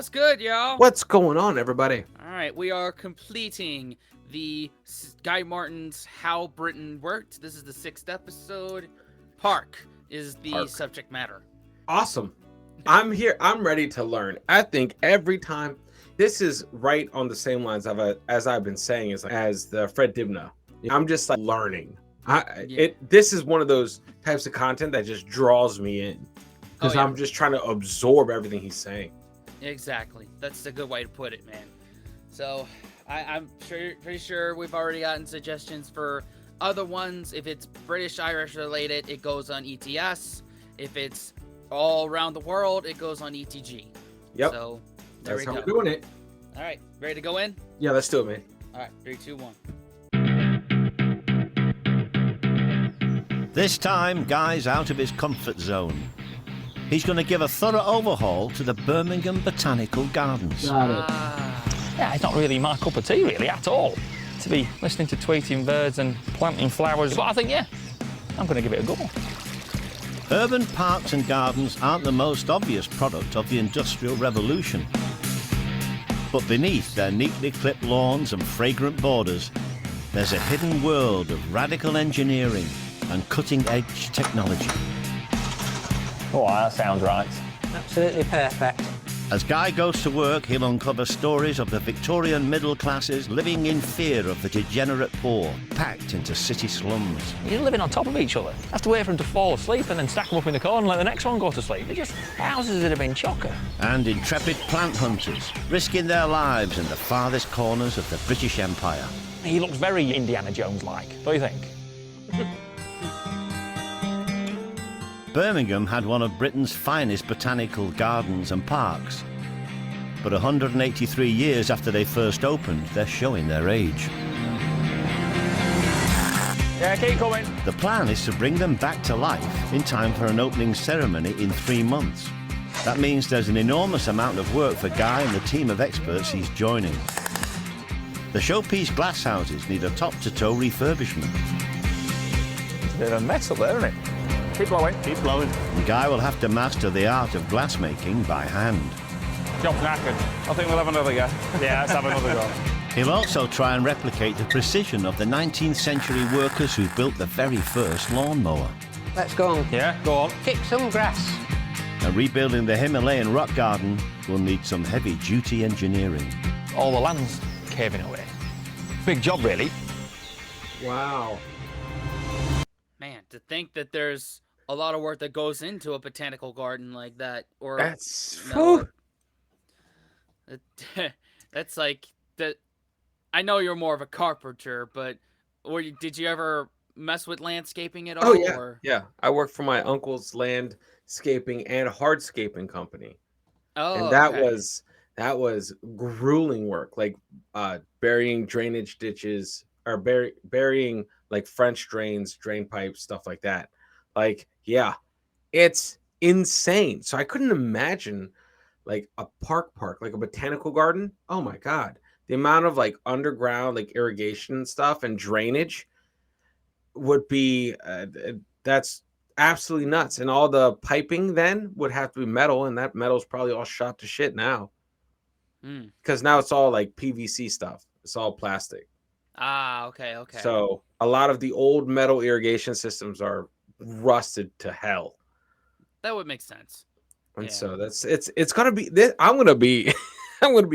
What's good, y'all? What's going on, everybody? All right, we are completing the Guy Martin's How Britain Worked. This is the 6th episode. Park is the subject matter. Awesome. I'm here. I'm ready to learn. I think every time, this is right on the same lines of as I've been saying as the Fred Dibna. I'm just like learning. This is one of those types of content that just draws me in because I'm just trying to absorb everything he's saying. Exactly. That's a good way to put it, man. So I'm pretty sure we've already gotten suggestions for other ones. If it's British Irish related, it goes on ETS. If it's all around the world, it goes on ETG. Yep. So that's how we're doing it. All right, ready to go in? Yeah, let's do it, man. All right, 3, 2, 1. This time, Guy's out of his comfort zone. He's going to give a thorough overhaul to the Birmingham Botanical Gardens. Yeah, it's not really my cup of tea, really, at all. To be listening to tweeting birds and planting flowers. But I think, yeah, I'm going to give it a go. Urban parks and gardens aren't the most obvious product of the Industrial Revolution. But beneath their neatly clipped lawns and fragrant borders, there's a hidden world of radical engineering and cutting-edge technology. Oh, that sounds right. Absolutely perfect. As Guy goes to work, he'll uncover stories of the Victorian middle classes living in fear of the degenerate poor, packed into city slums. You're living on top of each other. Have to wait for them to fall asleep and then stack them up in the corner and let the next one go to sleep. They're just houses that have been chocker. And intrepid plant hunters, risking their lives in the farthest corners of the British Empire. He looks very Indiana Jones-like, don't you think? Birmingham had one of Britain's finest botanical gardens and parks. But 183 years after they first opened, they're showing their age. Yeah, keep coming. The plan is to bring them back to life in time for an opening ceremony in 3 months. That means there's an enormous amount of work for Guy and the team of experts he's joining. The showpiece glasshouses need a top-to-toe refurbishment. It's a bit of a mess up there, isn't it? Keep blowing. Keep blowing. And Guy will have to master the art of glassmaking by hand. Jump knackered. I think we'll have another go. Yeah, let's have another go. He'll also try and replicate the precision of the 19th century workers who built the very first lawnmower. Let's go on. Yeah, go on. Kick some grass. And rebuilding the Himalayan rock garden will need some heavy-duty engineering. All the land's caving away. Big job, really. Wow. Man, to think that there's a lot of work that goes into a botanical garden like that, or That's that's like that. I know you're more of a carpenter, but did you ever mess with landscaping at all? Oh yeah, or? yeah. I worked for my uncle's landscaping and hardscaping company, Oh, and that okay. was grueling work, like burying drainage ditches or burying like French drains, drain pipes, stuff like that. Like, yeah, it's insane. So I couldn't imagine like a park, like a botanical garden. Oh my God. The amount of like underground, like irrigation and stuff and drainage would be, that's absolutely nuts. And all the piping then would have to be metal. And that metal's probably all shot to shit now. Because now it's all like PVC stuff. It's all plastic. Ah, okay. So a lot of the old metal irrigation systems are rusted to hell. That would make sense. And so it's gonna be this. I'm gonna be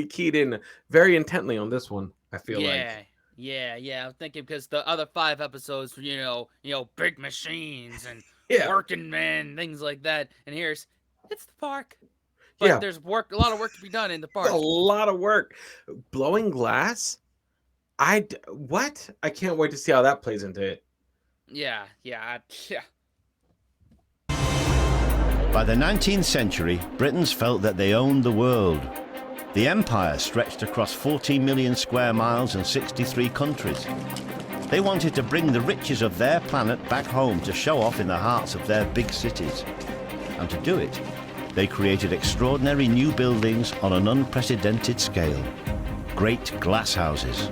keyed in very intently on this one. I feel like. Yeah. I'm thinking because the other 5 episodes, you know, big machines and working men, things like that. And it's the park. But there's a lot of work to be done in the park. A lot of work. Blowing glass. I can't wait to see how that plays into it. Yeah. By the 19th century, Britons felt that they owned the world. The empire stretched across 14 million square miles and 63 countries. They wanted to bring the riches of their planet back home to show off in the hearts of their big cities. And to do it, they created extraordinary new buildings on an unprecedented scale. Great glass houses.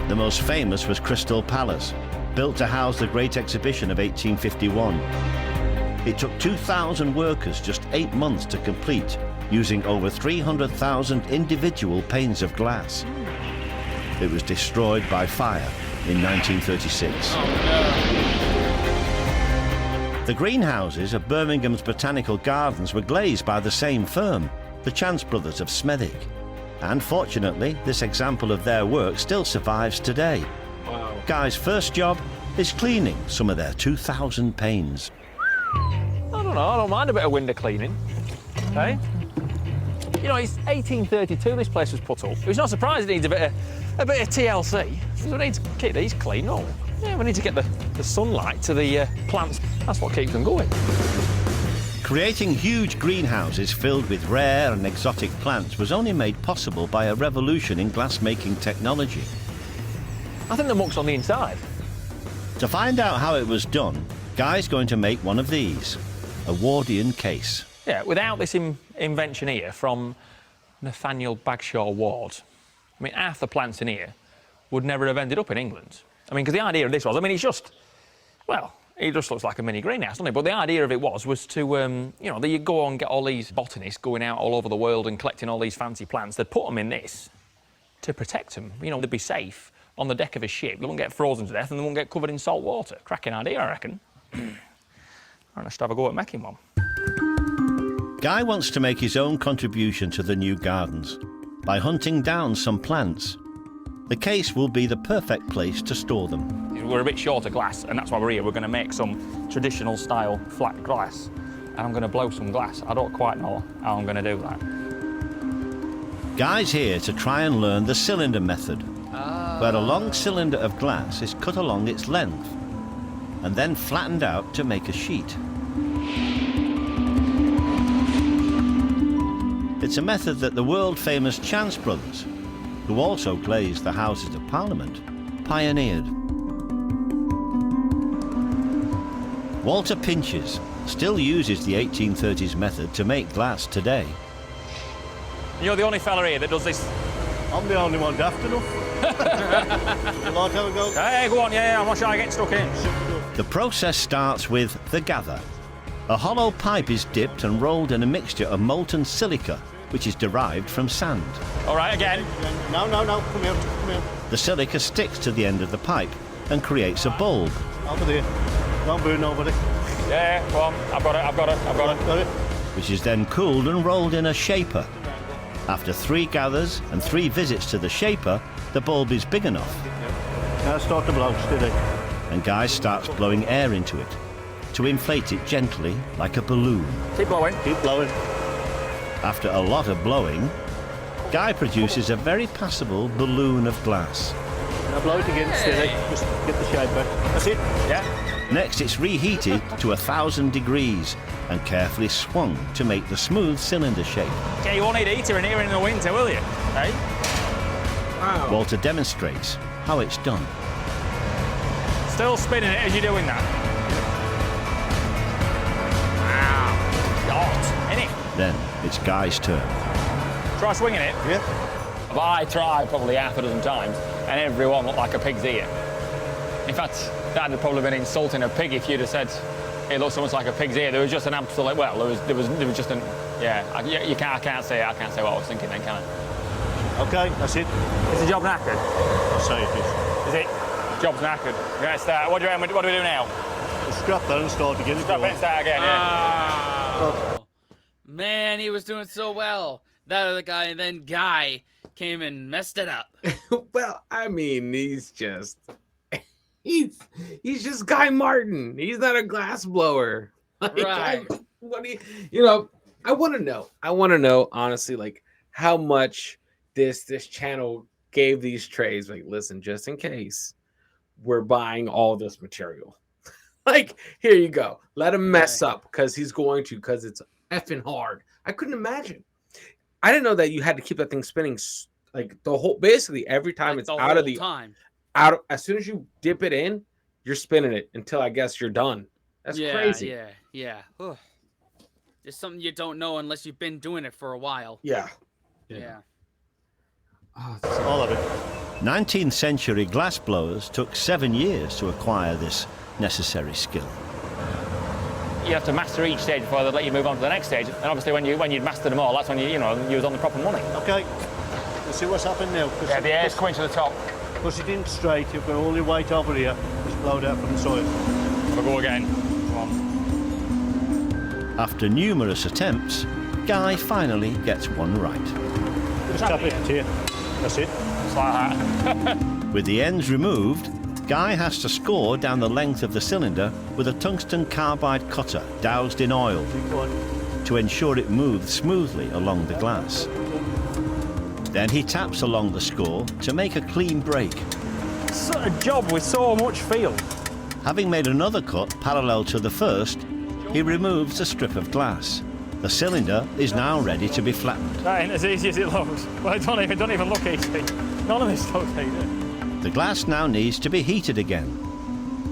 The most famous was Crystal Palace, built to house the Great Exhibition of 1851. It took 2,000 workers just 8 months to complete, using over 300,000 individual panes of glass. It was destroyed by fire in 1936. The greenhouses of Birmingham's Botanical Gardens were glazed by the same firm, the Chance brothers of Smethwick. And fortunately, this example of their work still survives today. Wow. Guy's first job is cleaning some of their 2,000 panes. I don't know, I don't mind a bit of window cleaning. Okay? You know, it's 1832 this place was put up. It was no surprise it needs a bit of TLC. So we need to keep these clean, no? Yeah, we need to get the sunlight to the plants. That's what keeps them going. Creating huge greenhouses filled with rare and exotic plants was only made possible by a revolution in glass-making technology. I think the muck's on the inside. To find out how it was done, Guy's going to make one of these, a Wardian case. Yeah, without this invention here from Nathaniel Bagshaw Ward, I mean, half the plants in here would never have ended up in England. I mean, because the idea of this was, I mean, it's just, well, it just looks like a mini greenhouse, doesn't it? But the idea of it was to, you know, you go and get all these botanists going out all over the world and collecting all these fancy plants. They'd put them in this to protect them. You know, they'd be safe on the deck of a ship. They wouldn't get frozen to death and they wouldn't get covered in salt water. Cracking idea, I reckon. I'm going to have a go at making one. Guy wants to make his own contribution to the new gardens by hunting down some plants. The case will be the perfect place to store them. We're a bit short of glass, and that's why we're here. We're going to make some traditional style flat glass, and I'm going to blow some glass. I don't quite know how I'm going to do that. Guy's here to try and learn the cylinder method, where a long cylinder of glass is cut along its length and then flattened out to make a sheet. It's a method that the world-famous Chance brothers, who also glazed the Houses of Parliament, pioneered. Walter Pinches still uses the 1830s method to make glass today. You're the only fella here that does this. I'm the only one daft enough. You like how it goes? Hey, go on, yeah, I'm not sure I get stuck in. The process starts with the gather. A hollow pipe is dipped and rolled in a mixture of molten silica, which is derived from sand. All right, again. No, come here. The silica sticks to the end of the pipe and creates a bulb. Over there. Don't burn nobody. Yeah, go on, I've got it. Which is then cooled and rolled in a shaper. After 3 gathers and 3 visits to the shaper, the bulb is big enough. Now start to blow, steady. And Guy starts blowing air into it to inflate it gently like a balloon. Keep blowing. Keep blowing. After a lot of blowing, Guy produces a very passable balloon of glass. Now blow it again, steady. Just get the shape back. That's it. Yeah. Next, it's reheated to 1,000 degrees and carefully swung to make the smooth cylinder shape. Yeah, you won't need a heater in here in the winter, will you? Hey? Wow. Walter demonstrates how it's done. Still spinning it as you're doing that. Wow. Hot, innit? Then it's Guy's turn. Try swinging it. Yeah. But I tried probably half a dozen times, and everyone looked like a pig's ear. In fact, that'd have probably been insulting a pig if you'd have said it looks so much like a pig's ear. There was just an absolute, well, there was just an, yeah. I can't say what I was thinking then, can I? Okay, that's it. Is the job knackered? I'll say it is. Is it? Job's knackered. We're gonna start. What do we do now? We'll scrap that and start again. Scrap it and start again. Yeah. Oh, man, he was doing so well. That other guy, and then Guy came and messed it up. Well, I mean, he's just Guy Martin. He's not a glass blower. Like, Right. What do you I want to know honestly, like how much this channel gave these trays. Like, listen, just in case we're buying all this material, like, here you go. Let him mess up because he's going to, because it's effing hard. I couldn't imagine. I didn't know that you had to keep that thing spinning like the whole, basically every time it's out of the time. As soon as you dip it in, you're spinning it until I guess you're done. That's crazy. Yeah. Ugh. It's something you don't know unless you've been doing it for a while. Yeah. All of it. 19th century glass blowers took 7 years to acquire this necessary skill. you have to master each stage before they let you move on to the next stage. And obviously, when you'd mastered them all, that's when you was on the proper money. Okay, let's see what's happened now. Yeah, the air's coming to the top. Push it in straight, you've got all your weight over here, just blow it out from the soil. We'll go again. Come on. After numerous attempts, Guy finally gets one right. Just tap it here. That's it. Just like that. With the ends removed, Guy has to score down the length of the cylinder with a tungsten carbide cutter doused in oil to ensure it moves smoothly along the glass. Then he taps along the score to make a clean break. It's a job with so much feel. Having made another cut parallel to the first, he removes a strip of glass. The cylinder is now ready to be flattened. That ain't as easy as it looks. Well, it don't even look easy. None of this looks easy. The glass now needs to be heated again.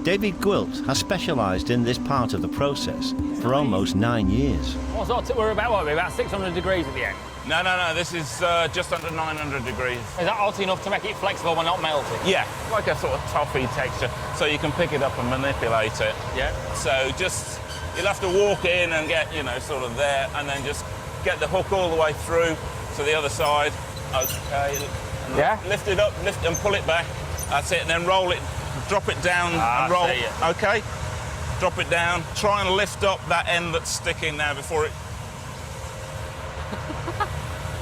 David Gwilt has specialised in this part of the process for almost 9 years. We're about 600 degrees at the end. No, this is just under 900 degrees. Is that hot enough to make it flexible but not melting? Yeah, like a sort of toffee texture, so you can pick it up and manipulate it. Yeah. So you'll have to walk in and get, sort of there, and then just get the hook all the way through to the other side. Okay. Yeah. Lift it up, lift and pull it back. That's it, and then roll it, drop it down and roll. Okay. Drop it down. Try and lift up that end that's sticking now before it.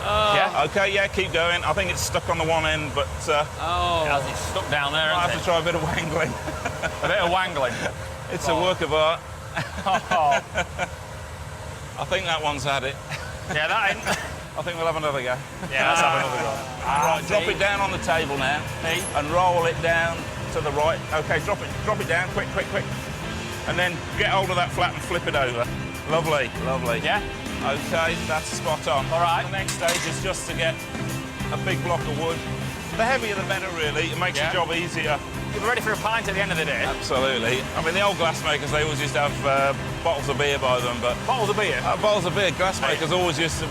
Yeah. Okay. Yeah. Keep going. I think it's stuck on the one end, but. It's stuck down there. I have to try a bit of wangling. A bit of wangling. It's a work of art. Oh. I think that one's had it. Yeah, that ain't. I think we'll have another go. Yeah, let's have another go. Right, drop it down on the table now. And roll it down to the right. Okay, drop it down, quick. And then get hold of that flat and flip it over. Lovely. Yeah? Okay, that's spot on. All right. The next stage is just to get a big block of wood. The heavier the better, really. It makes your job easier. You're ready for a pint at the end of the day? Absolutely. I mean, the old glassmakers, they always used to have bottles of beer by them, but... Bottles of beer? Bottles of beer. Glassmakers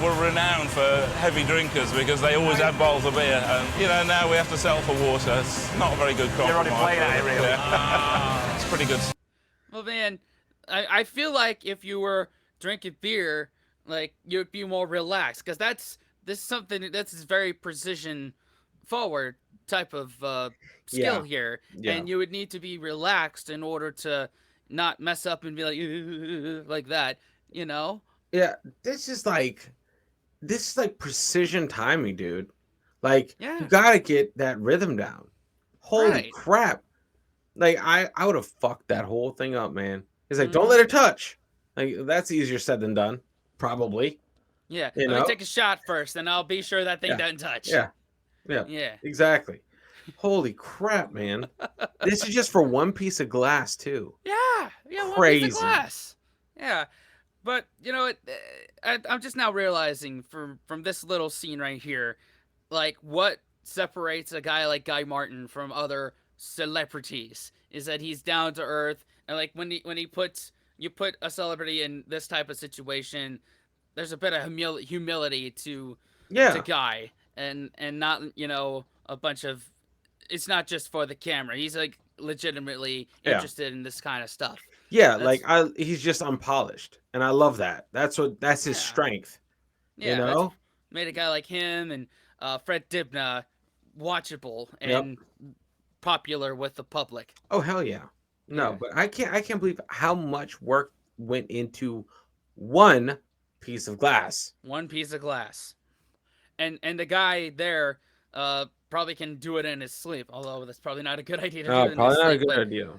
were renowned for heavy drinkers because they always had bottles of beer. And, now we have to settle for water. It's not a very good compromise. You're already playing at it, really. Yeah. It's pretty good. Well, man, I feel like if you were drinking beer, like, you'd be more relaxed, because this is something that's very precision forward type of skill here, and you would need to be relaxed in order to not mess up and be like that, Yeah, this is like precision timing, dude. Like, you gotta get that rhythm down. Holy crap! Like, I would have fucked that whole thing up, man. It's like, don't let her touch. Like, that's easier said than done, probably. Yeah, let me take a shot first, and I'll be sure that thing doesn't touch. Yeah, exactly. Holy crap, man. This is just for one piece of glass, too. Yeah, crazy. One piece of glass. Yeah, but, I'm just now realizing from this little scene right here, like, what separates a guy like Guy Martin from other celebrities is that he's down to earth, and, like, when you put a celebrity in this type of situation, there's a bit of humility to Guy, and not, a bunch of, it's not just for the camera. He's, like, legitimately interested in this kind of stuff. Yeah, he's just unpolished, and I love that. That's his strength. Yeah, made a guy like him and Fred Dibna watchable and popular with the public. Oh hell yeah! No, but I can't believe how much work went into one piece of glass. One piece of glass, and the guy there probably can do it in his sleep. Although that's probably not a good idea to do it in his sleep. Probably not a good idea.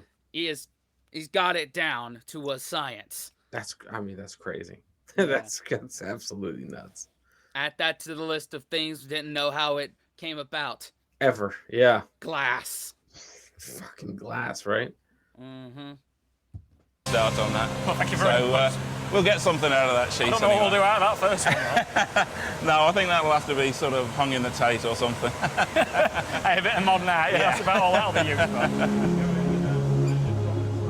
He's got it down to a science. That's crazy. That's absolutely nuts. Add that to the list of things we didn't know how it came about. Ever, yeah. Glass. Fucking glass, right? Mm-hmm. Start on that. Well, thank you very much. We'll get something out of that sheet. I don't know what we'll do out of that first one. No, I think that'll have to be sort of hung in the Tate or something. Hey, a bit of modern art, that's about all that'll be used for.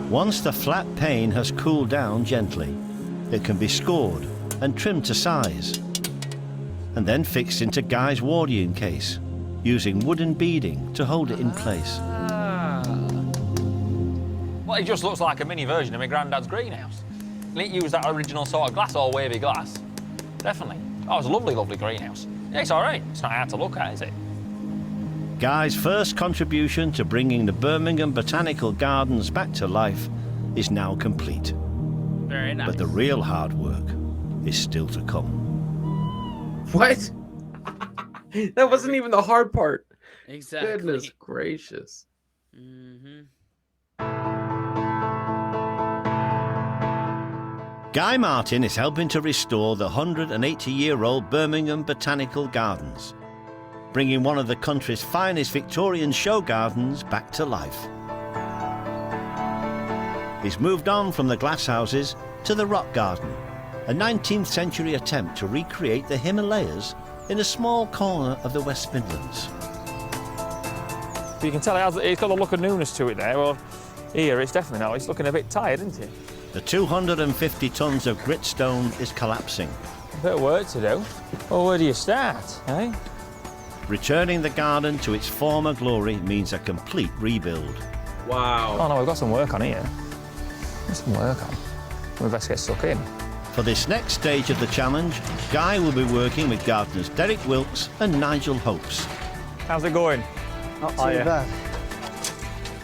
Once the flat pane has cooled down gently, it can be scored and trimmed to size, and then fixed into Guy's Wardian case, using wooden beading to hold it in place. Well, it just looks like a mini version of my granddad's greenhouse. And it used that original sort of glass, all wavy glass. Definitely. Oh, it's a lovely, lovely greenhouse. Yeah, it's all right. It's not hard to look at, is it? Guy's first contribution to bringing the Birmingham Botanical Gardens back to life is now complete. Very nice. But the real hard work is still to come. What? That wasn't even the hard part. Exactly. Goodness gracious. Mm-hmm. Guy Martin is helping to restore the 180-year-old Birmingham Botanical Gardens, bringing one of the country's finest Victorian show gardens back to life. He's moved on from the glasshouses to the rock garden, a 19th century attempt to recreate the Himalayas in a small corner of the West Midlands. You can tell it's got a look of newness to it there. Well, here it's definitely not. It's looking a bit tired, isn't it? The 250 tons of gritstone is collapsing. A bit of work to do. Well, where do you start, eh? Returning the garden to its former glory means a complete rebuild. Wow. Oh no, we've got some work on here. There's some work on. We best get stuck in. For this next stage of the challenge, Guy will be working with gardeners Derek Wilkes and Nigel Hopes. How's it going? Not too bad.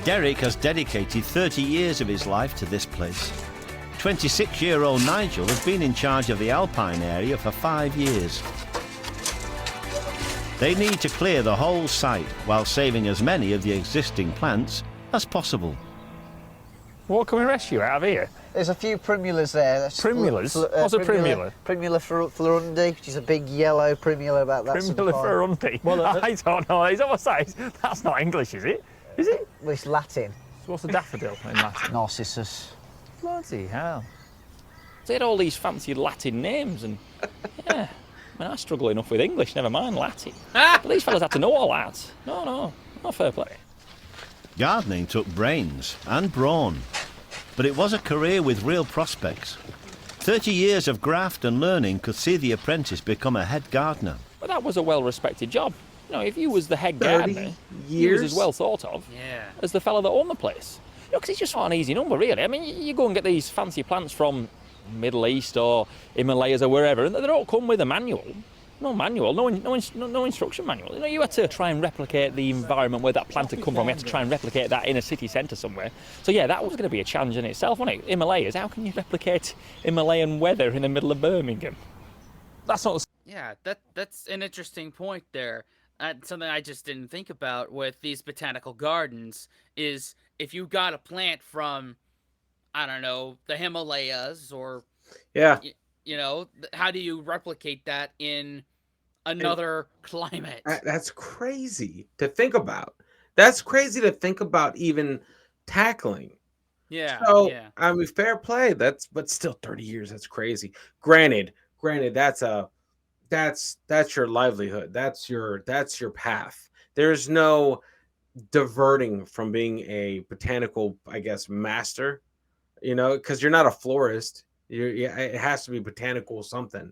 Derek has dedicated 30 years of his life to this place. 26-year-old Nigel has been in charge of the Alpine area for 5 years. They need to clear the whole site while saving as many of the existing plants as possible. What can we rescue out of here? There's a few primulas there. That's Primulas? What's a primula? Primula flurundi, which is a big yellow primula about that Primula size. ferrunti? Well, I don't know. Is that what size? That's not English, is it? Is it? Well, it's Latin. So what's a daffodil in Latin? Narcissus. Bloody hell. They had all these fancy Latin names and, yeah. I mean, I struggle enough with English, never mind Latin. But these fellas had to know all that. No, not fair play. Gardening took brains and brawn, but it was a career with real prospects. 30 years of graft and learning could see the apprentice become a head gardener. But that was a well-respected job. You know, if you was the head gardener, you was as well thought of as the fella that owned the place. You know, because it's just not an easy number, really. I mean, you go and get these fancy plants from Middle East or Himalayas or wherever, and they don't come with a manual. No manual, no instruction manual. You know, you had to try and replicate the environment where that plant had come from. You had to try and replicate that in a city centre somewhere. So yeah, that was going to be a challenge in itself, wasn't it? Himalayas, how can you replicate Himalayan weather in the middle of Birmingham? That's not. Yeah, that's an interesting point there. Something I just didn't think about with these botanical gardens is if you got a plant from, I don't know, the Himalayas or, you know, how do you replicate that in another climate? That's crazy to think about. That's crazy to think about even tackling. Yeah. So, yeah. I mean, fair play. But still 30 years. That's crazy. Granted, that's your livelihood. That's your path. There's no diverting from being a botanical, I guess, master, you know, because you're not a florist. It has to be botanical something,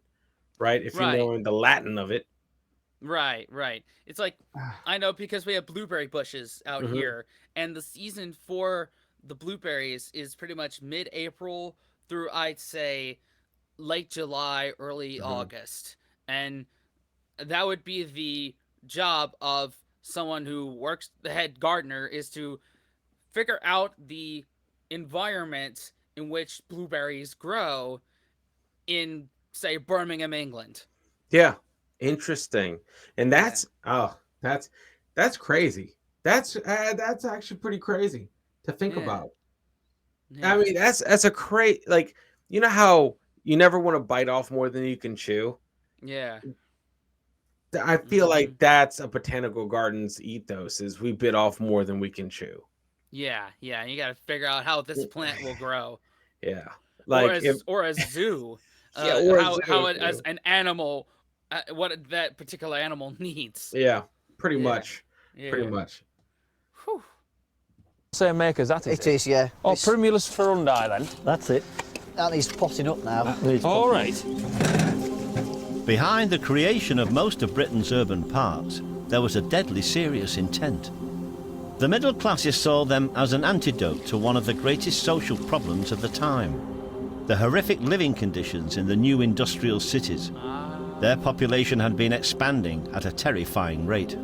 right? If you know in the Latin of it. Right. It's like, I know because we have blueberry bushes out here, and the season for the blueberries is pretty much mid-April through, I'd say, late July, early August. And that would be the job of someone who works, the head gardener, is to figure out the environment in which blueberries grow in, say, Birmingham, England. Yeah, interesting. And that's that's crazy. That's actually pretty crazy to think about. Yeah. I mean, that's a crazy, like, you know how you never want to bite off more than you can chew. Yeah. I feel like that's a botanical garden's ethos, is we bit off more than we can chew. Yeah. You got to figure out how this plant will grow. Yeah. Like or a zoo. As an animal, what that particular animal needs. Yeah, pretty much. Pretty much. Whew. Same make as that, is it? It is, yeah. Oh, Primulus ferundi then. That's it. That needs potting up now. All right. Behind the creation of most of Britain's urban parks, there was a deadly serious intent. The middle classes saw them as an antidote to one of the greatest social problems of the time. the horrific living conditions in the new industrial cities. Their population had been expanding at a terrifying rate. I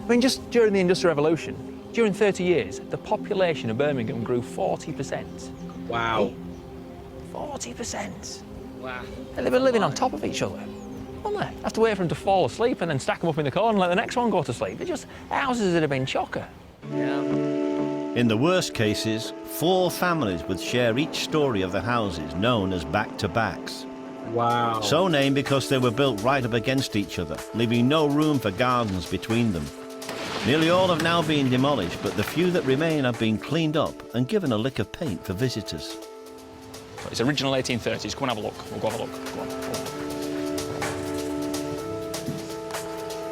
mean, just during the Industrial Revolution, during 30 years, the population of Birmingham grew 40%. Wow. 40%. Wow. They were living on top of each other, weren't they? Have to wait for them to fall asleep and then stack them up in the corner and let the next one go to sleep. They're just houses that have been chocker. Yeah. In the worst cases, 4 families would share each story of the houses, known as back-to-backs. Wow. So named because they were built right up against each other, leaving no room for gardens between them. Nearly all have now been demolished, but the few that remain have been cleaned up and given a lick of paint for visitors. It's original 1830s. Come and have a look. We'll go have a look. Go on.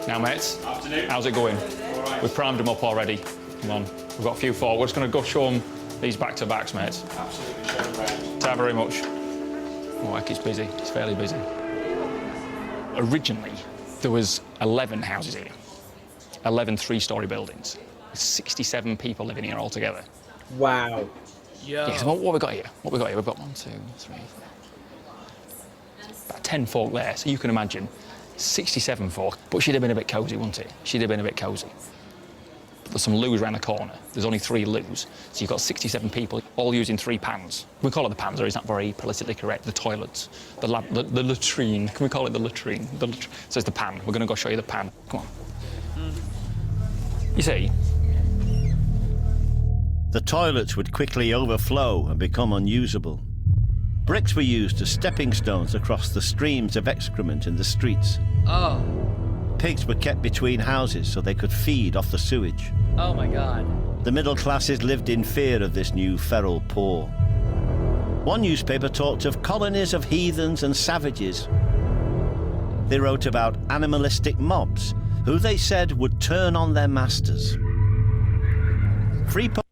Now, mates. Afternoon. How's it going? All right. We've primed them up already. Come on. We've got a few forward. We're just going to go show them these back-to-backs, mates. Absolutely, show them around. Thank you very much. Oh, heck, it's busy. It's fairly busy. Originally, there was 11 houses here. 11 three-storey buildings. 67 people living here altogether. Wow. Yeah. So what have we got here? What have we got here? We've got 1, 2, 3, 4. About 10 folk there, so you can imagine 67 folk. But she'd have been a bit cosy, wouldn't it? She'd have been a bit cosy. But there's some loos around the corner. There's only 3 loos, so you've got 67 people all using 3 pans. We call it the pans, or is that very politically correct? The toilets, the latrine. Can we call it the latrine? So it's the pan. We're going to go show you the pan. Come on. You see, The toilets would quickly overflow and become unusable. Bricks were used as stepping stones across the streams of excrement in the streets. Oh. Pigs were kept between houses so they could feed off the sewage. Oh my God. The middle classes lived in fear of this new feral poor. One newspaper talked of colonies of heathens and savages. They wrote about animalistic mobs who they said would turn on their masters.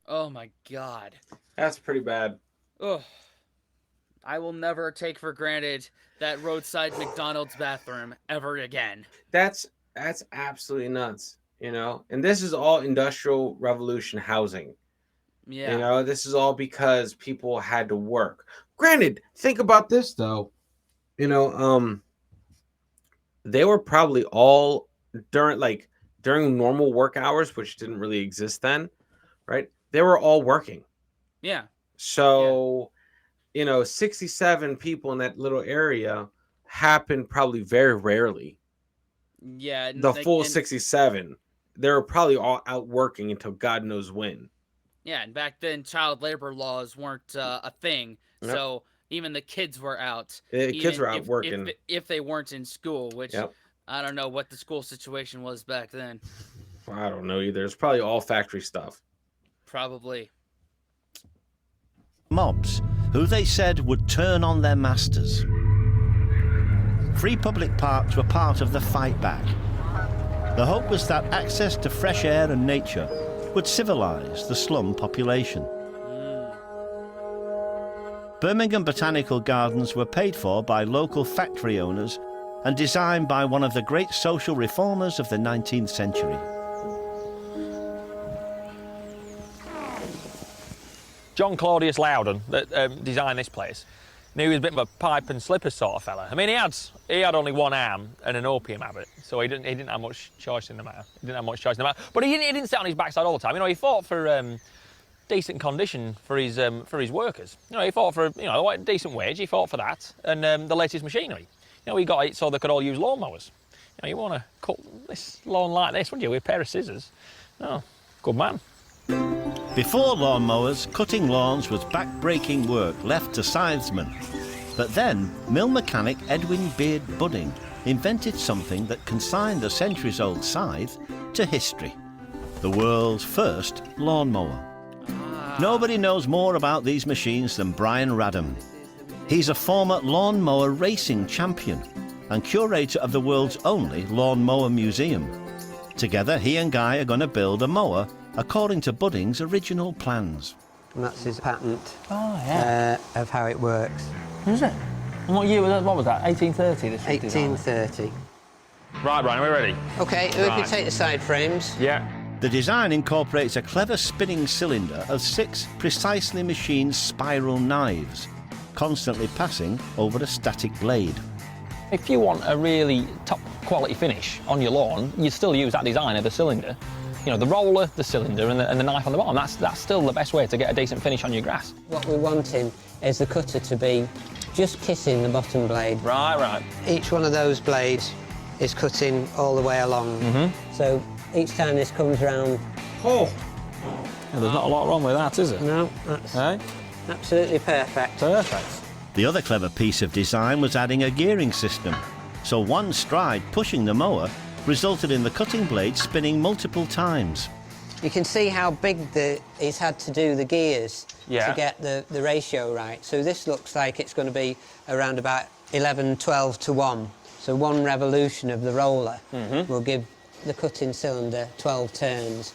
Oh my God. That's pretty bad. Ugh. I will never take for granted that roadside McDonald's bathroom ever again. That's absolutely nuts, you know? And this is all Industrial Revolution housing. Yeah. You know, this is all because people had to work. Granted, think about this though. You know, they were probably all during normal work hours, which didn't really exist then, right? They were all working. Yeah. So, you know, 67 people in that little area happened probably very rarely. Yeah. and The like- full and- 67, they were probably all out working until God knows when. Yeah, and back then child labor laws weren't a thing, Yep. so even the kids were out. Kids were out if, working. if they weren't in school, which Yep. I don't know what the school situation was back then. I don't know either. It's probably all factory stuff. Probably. Mobs who they said would turn on their masters. Free public parks were part of the fight back. The hope was that access to fresh air and nature would civilise the slum population. Birmingham Botanical Gardens were paid for by local factory owners and designed by one of the great social reformers of the 19th century. John Claudius Loudon, that designed this place, knew he was a bit of a pipe and slippers sort of fella. I mean, he had only one arm and an opium habit, so he didn't have much choice in the matter. But he didn't sit on his backside all the time. You know, he fought for decent condition for his workers. You know, he fought for a decent wage. He fought for that and the latest machinery. You know, he got it so they could all use lawnmowers. You know, you want to cut this lawn like this, wouldn't you, with a pair of scissors? Oh, good man. Before lawnmowers, cutting lawns was back-breaking work left to scythesmen. But then, mill mechanic Edwin Beard Budding invented something that consigned the centuries-old scythe to history. The world's first lawnmower. Nobody knows more about these machines than Brian Radham. He's a former lawnmower racing champion and curator of the world's only lawnmower museum. Together, he and Guy are going to build a mower according to Budding's original plans. And that's his patent Oh, of how it works. Is it? And what year was that? What was that? 1830? This was 1830. Right, Brian, are we ready? OK, we can Right. take the side frames. Yeah. The design incorporates a clever spinning cylinder of 6 precisely machined spiral knives, constantly passing over a static blade. If you want a really top quality finish on your lawn, you still use that design of the cylinder. You know, the roller, the cylinder, and the knife on the bottom. That's still the best way to get a decent finish on your grass. What we're wanting is the cutter to be just kissing the bottom blade. Right. Each one of those blades is cutting all the way along. So each time this comes round... Oh! Yeah, there's not a lot wrong with that, is there? No, that's absolutely perfect. Perfect. The other clever piece of design was adding a gearing system, so one stride pushing the mower resulted in the cutting blade spinning multiple times. You can see how big he's had to do the gears to get the ratio right. So this looks like it's going to be around about 11, 12 to 1. So one revolution of the roller will give the cutting cylinder 12 turns.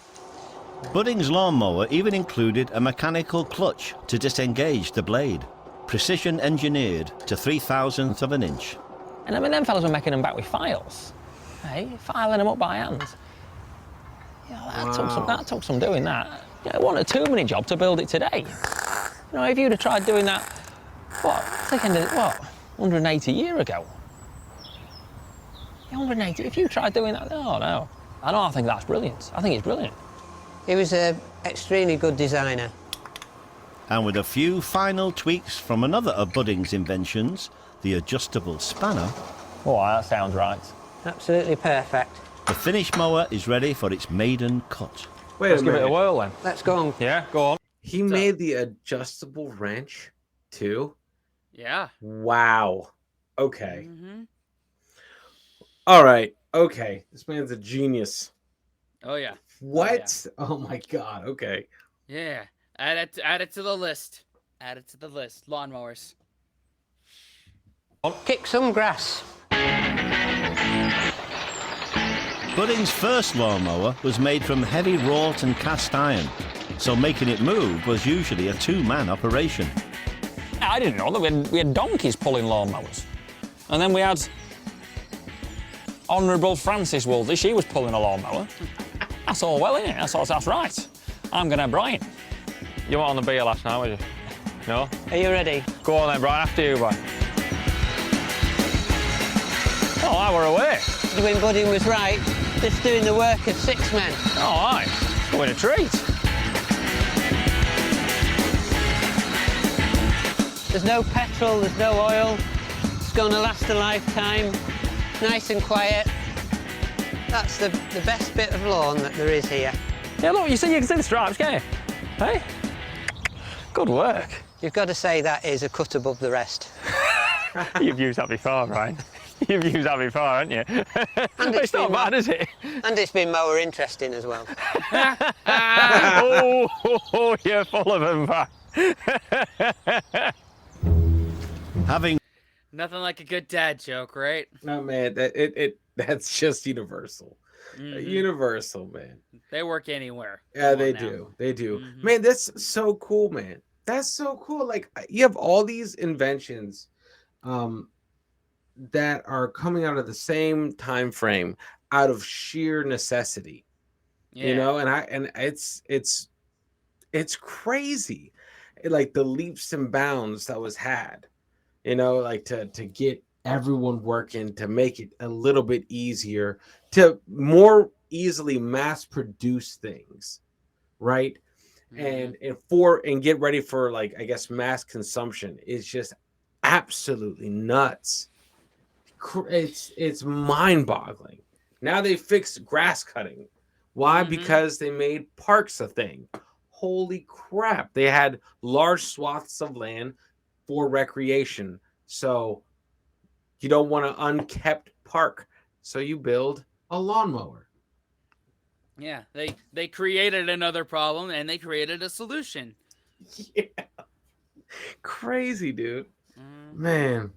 Budding's lawnmower even included a mechanical clutch to disengage the blade, precision engineered to 3,000ths of an inch. And I mean, them fellas were making them back with files. Hey, filing them up by hand. Yeah, that took some doing that. You know, it wasn't a 2-minute job to build it today. You know, if you'd have tried doing that, 180 years ago. 180, if you tried doing that, no. I think that's brilliant. I think it's brilliant. He was an extremely good designer. And with a few final tweaks from another of Budding's inventions, the adjustable spanner, Oh, that sounds right. Absolutely perfect. the finished mower is ready for its maiden cut. Wait Let's a give minute. it a whirl then. Let's go on. Yeah, go on. He made the adjustable wrench too? Yeah. Wow. Okay. Mm-hmm. All right. Okay. This man's a genius. Oh yeah. What? Oh my God. Okay. Yeah. Add it to the list. Add it to the list. Lawnmowers. Kick some grass. Budding's first lawnmower was made from heavy wrought and cast iron, so making it move was usually a 2-man operation. I didn't know that we had donkeys pulling lawnmowers. And then we had Honourable Frances Wolsey, she was pulling a lawnmower. That's all well, innit? That's right. I'm going to have Brian. You weren't on the beer last night, were you? No? Are you ready? Go on then, Brian, after you, Brian. Oh, I were away. When Budding was right, this doing the work of 6 men. Oh, aye. Going a treat. There's no petrol, there's no oil. It's going to last a lifetime. Nice and quiet. That's the best bit of lawn that there is here. Yeah, look, you can see the stripes, can't you? Hey? Good work. You've got to say that is a cut above the rest. You've used that before, Brian. You've used that before, haven't you? And It's not bad, is it? And it's been more interesting as well. oh, you're full of them, Brian. Having Nothing like a good dad joke, right? No, man. That's just universal. Universal, man. They work anywhere. Yeah, Come they on now. do. They do. Man, that's so cool, man. That's so cool. Like, you have all these inventions that are coming out of the same time frame out of sheer necessity. Yeah. You know, and it's crazy. Like the leaps and bounds that was had, you know, like to get everyone working, to make it a little bit easier, to more easily mass produce things, right? And get ready for, like, I guess, mass consumption is just absolutely nuts. It's mind-boggling. Now they fixed grass cutting. Why? Because they made parks a thing. Holy crap. They had large swaths of land for recreation. So you don't want an unkept park. So you build a lawnmower. Yeah, they created another problem and they created a solution. Yeah. Crazy, dude. Man.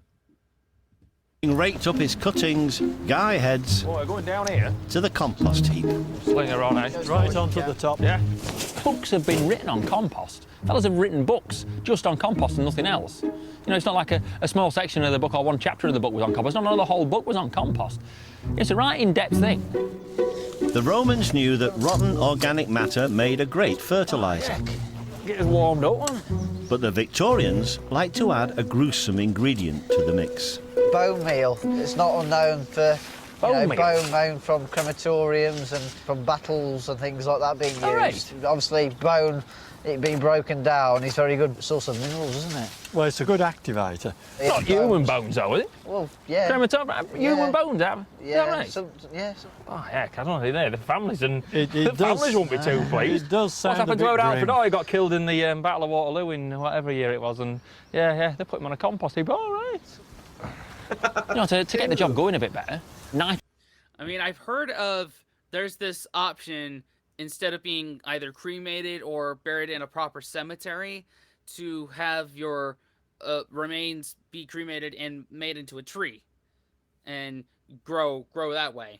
raked up his cuttings, Guy heads Boy, going down here. to the compost heap. Sling her on, eh? Right onto the top. Yeah. Books have been written on compost. Fellas have written books just on compost and nothing else. You know, it's not like a small section of the book or one chapter of the book was on compost. No, the whole book was on compost. It's a right in-depth thing. The Romans knew that rotten organic matter made a great fertiliser. Get us warmed up, man. But the Victorians liked to add a gruesome ingredient to the mix. Bone meal. It's not unknown for Bone meal? bone from crematoriums and from battles and things like that being used. All right. Obviously, bone, it being broken down, is very good source of minerals, isn't it? Well, it's a good activator. Not human bones, though, is it? Well, yeah. Human bones, have? Yeah, Right? yeah. Oh, heck, I don't know. The families and It the does- families won't be too pleased. It does sound What's happened a to bit old Alfred? grim. Oh, he got killed in the Battle of Waterloo in whatever year it was, and yeah, they put him on a compost heap. All right. You know, to get the job going a bit better, nice. I mean, I've heard of there's this option instead of being either cremated or buried in a proper cemetery to have your remains be cremated and made into a tree and grow that way.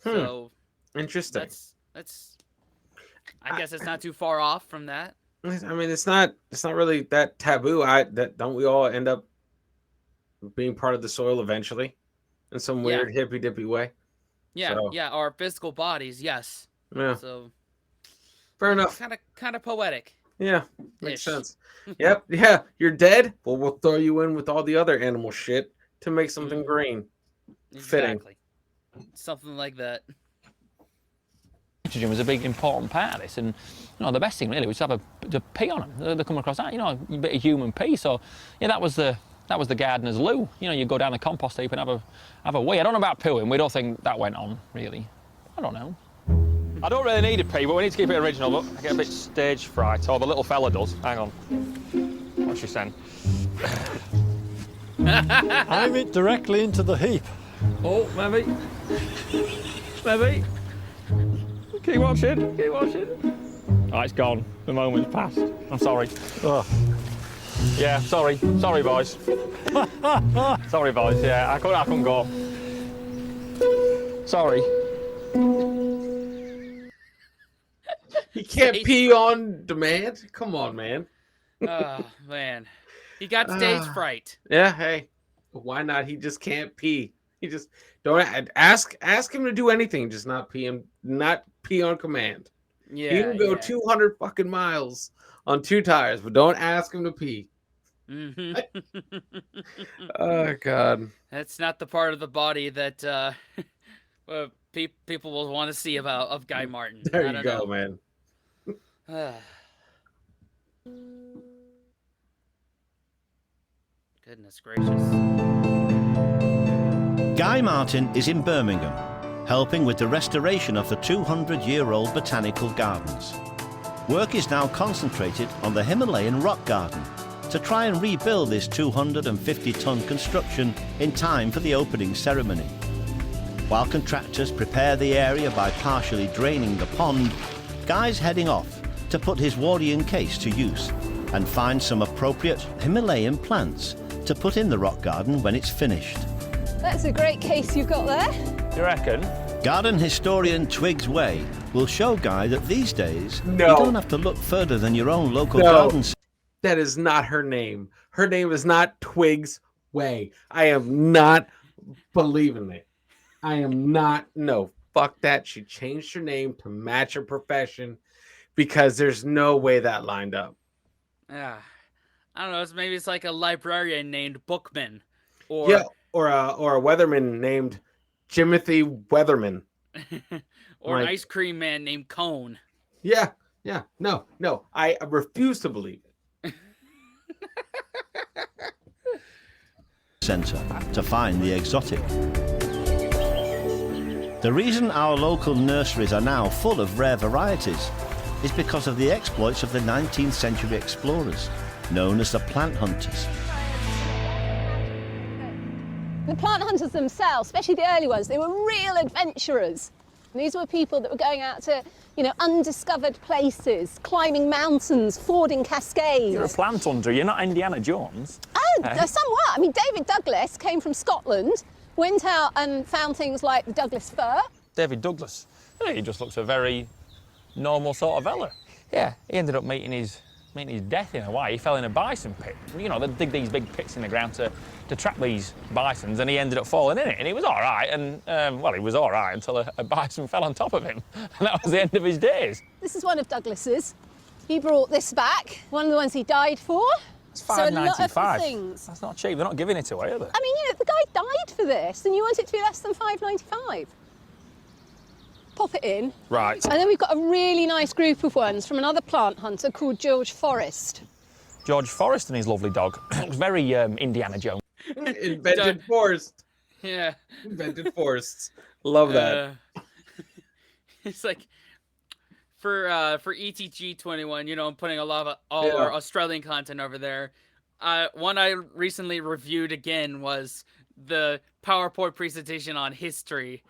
So Interesting. that's I guess it's not too far off from that. I mean, it's not really that taboo. Don't we all end up being part of the soil eventually in some weird hippy dippy way? Yeah, So- yeah, our physical bodies, yes. Yeah, So fair enough. kind of poetic. Yeah, makes Ish. sense. Yep, yeah, you're dead. Well, we'll throw you in with all the other animal shit to make something green. Fitting. Exactly. Something like that. Nitrogen was a big important part of this, and you know the best thing really was to have to pee on them. They come across that, you know, a bit of human pee. So yeah, that was the gardener's loo. You know, you go down the compost heap and have a wee. I don't know about pooing. We don't think that went on really. I don't know. I don't really need a pee, but we need to keep it original. But I get a bit stage fright. Or the little fella does. Hang on. What's she saying? Aim it directly into the heap. Oh, maybe. Maybe. Keep watching. Keep watching. Oh, it's gone. The moment's passed. I'm sorry. Oh. Yeah, sorry. Sorry, boys. Sorry, boys. Yeah, I couldn't go. Sorry. You can't pee on demand. Come on, man. Oh man, he got stage fright. Yeah, hey, why not? He just can't pee. He just don't ask him to do anything. Just not pee on command. Yeah, He can go yeah. 200 fucking miles on 2 tires, but don't ask him to pee. Mhm. Oh God. That's not the part of the body that people will want to see of Guy Martin. There I you don't go, know. man. Goodness gracious. Guy Martin is in Birmingham, helping with the restoration of the 200-year-old Botanical Gardens. Work is now concentrated on the Himalayan rock garden to try and rebuild this 250-ton construction in time for the opening ceremony. While contractors prepare the area by partially draining the pond, Guy's heading off to put his Wardian case to use and find some appropriate Himalayan plants to put in the rock garden when it's finished. That's a great case you've got there. You reckon? Garden historian Twiggs Way will show Guy that these days No. you don't have to look further than your own local No. garden. That is not her name. Her name is not Twigs Way. I am not believing it. I am not. No, fuck that. She changed her name to match her profession because there's no way that lined up. Yeah, I don't know. Maybe it's like a librarian named Bookman, or Yeah, or a weatherman named Jimothy Weatherman. or an Like- ice cream man named Cone. Yeah. No. I refuse to believe it. Centre to find the exotic. The reason our local nurseries are now full of rare varieties is because of the exploits of the 19th century explorers, known as the plant hunters. The plant hunters themselves, especially the early ones, they were real adventurers. These were people that were going out to, you know, undiscovered places, climbing mountains, fording cascades. You're a plant hunter. You're not Indiana Jones. Oh, somewhat. I mean, David Douglas came from Scotland, went out and found things like the Douglas fir. David Douglas. He just looks a very normal sort of fella. Yeah, he ended up meeting his meeting his death in a way. He fell in a bison pit. You know, they dig these big pits in the ground to trap these bisons, and he ended up falling in it. And he was all right, and, well, he was all right until a bison fell on top of him. And that was the end of his days. This is one of Douglas's. He brought this back, one of the ones he died for. It's So a lot of the $5.95. things. That's not cheap. They're not giving it away, are they? I mean, you know, the guy died for this, and you want it to be less than $5.95. Pop it in. Right. And then we've got a really nice group of ones from another plant hunter called George Forrest. George Forrest and his lovely dog. It was very Indiana Jones. Invented forest. Yeah. Invented forests. Love that. It's like for ETG21, you know, I'm putting a lot of all our Australian content over there. One I recently reviewed again was the PowerPoint presentation on history.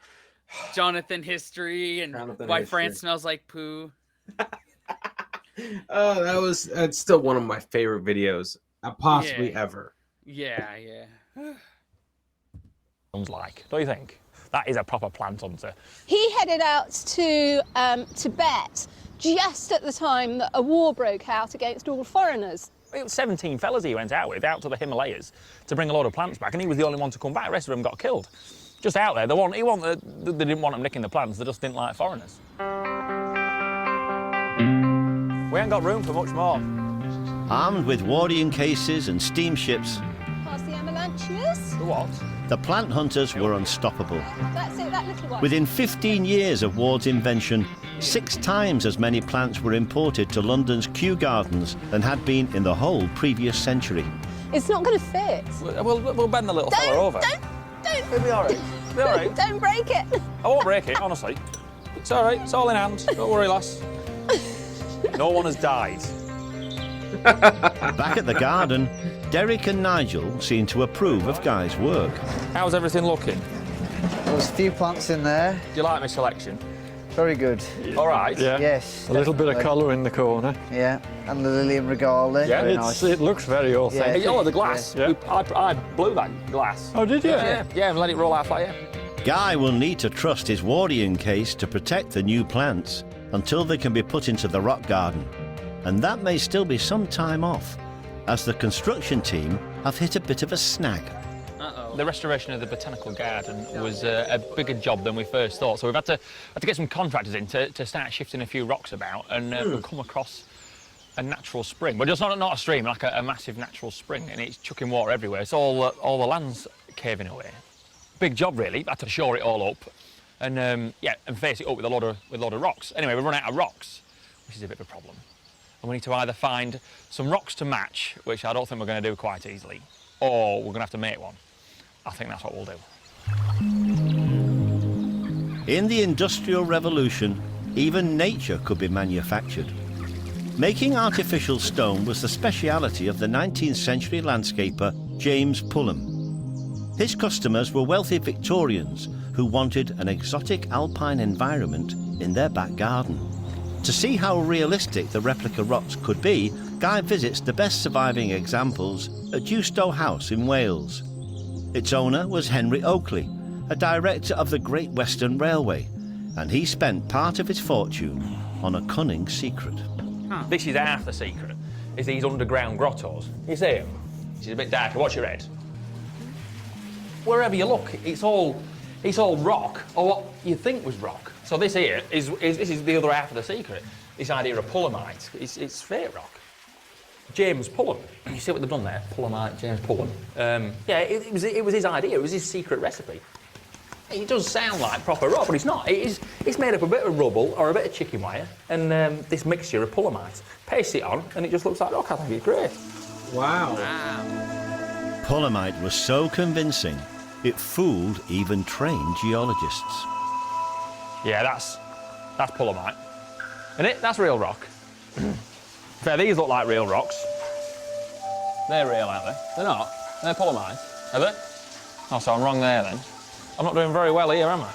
Jonathan History and Why France Smells Like Poo. Oh, that's still one of my favorite videos, possibly ever. Yeah. Sounds like, don't you think? That is a proper plant hunter. He headed out to Tibet just at the time that a war broke out against all foreigners. It was 17 fellas he went out with, out to the Himalayas, to bring a load of plants back, and he was the only one to come back. The rest of them got killed. Just out there. They didn't want them nicking the plants, they just didn't like foreigners. We ain't got room for much more. Armed with warning cases and steamships, Past the avalanches. The what? the plant hunters were unstoppable. That's it, that little one. Within 15 years of Ward's invention, 6 times as many plants were imported to London's Kew Gardens than had been in the whole previous century. It's not going to fit. We'll bend the little fella over. Don't. It'll be all right. It'll be all right. Don't break it. I won't break it, honestly. It's all right. It's all in hand. Don't worry, lass. No one has died. Back at the garden, Derek and Nigel seem to approve of Guy's work. How's everything looking? There's a few plants in there. Do you like my selection? Very good. All right. Yeah. Yes. A little bit of definitely. colour in the corner. Yeah. And the Lilium regale. Yeah, Very It's, nice. it looks very authentic. Yeah. Oh, the glass. Yeah. I blew that glass. Oh, did you? Yeah, and let it roll out flat, yeah. Guy will need to trust his Wardian case to protect the new plants until they can be put into the rock garden. And that may still be some time off, as the construction team have hit a bit of a snag. The restoration of the Botanical Garden was a bigger job than we first thought, so we've had to get some contractors in to start shifting a few rocks about, and we've come across a natural spring. But just not a stream, like a massive natural spring, and it's chucking water everywhere. It's all the land's caving away. Big job, really. Had to shore it all up, and and face it up with a lot of rocks. Anyway, we've run out of rocks, which is a bit of a problem. And we need to either find some rocks to match, which I don't think we're going to do quite easily, or we're going to have to make one. I think that's what we'll do. In the Industrial Revolution, even nature could be manufactured. Making artificial stone was the speciality of the 19th century landscaper James Pullum. His customers were wealthy Victorians who wanted an exotic alpine environment in their back garden. To see how realistic the replica rocks could be, Guy visits the best surviving examples at Dewstow House in Wales. Its owner was Henry Oakley, a director of the Great Western Railway, and he spent part of his fortune on a cunning secret. This is half the secret, is these underground grottos. You see them? This is a bit darker. Watch your head. Wherever you look, it's all rock, or what you think was rock. So this here is the other half of the secret. This idea of Pullamite. It's fake rock. James Pullum. You see what they've done there? Pullamite, James Pullum. It was his idea. It was his secret recipe. It does sound like proper rock, but it's not. It's made up of a bit of rubble or a bit of chicken wire and this mixture of Pullamite. Paste it on, and it just looks like rock. I think it's great. Wow. Pullamite was so convincing, it fooled even trained geologists. Yeah, that's Pullamite. Isn't it? That's real rock. Fair, these look like real rocks. They're real, aren't they? They're not. They're Pullamite. Are they? Oh, so I'm wrong there then. I'm not doing very well here, am I?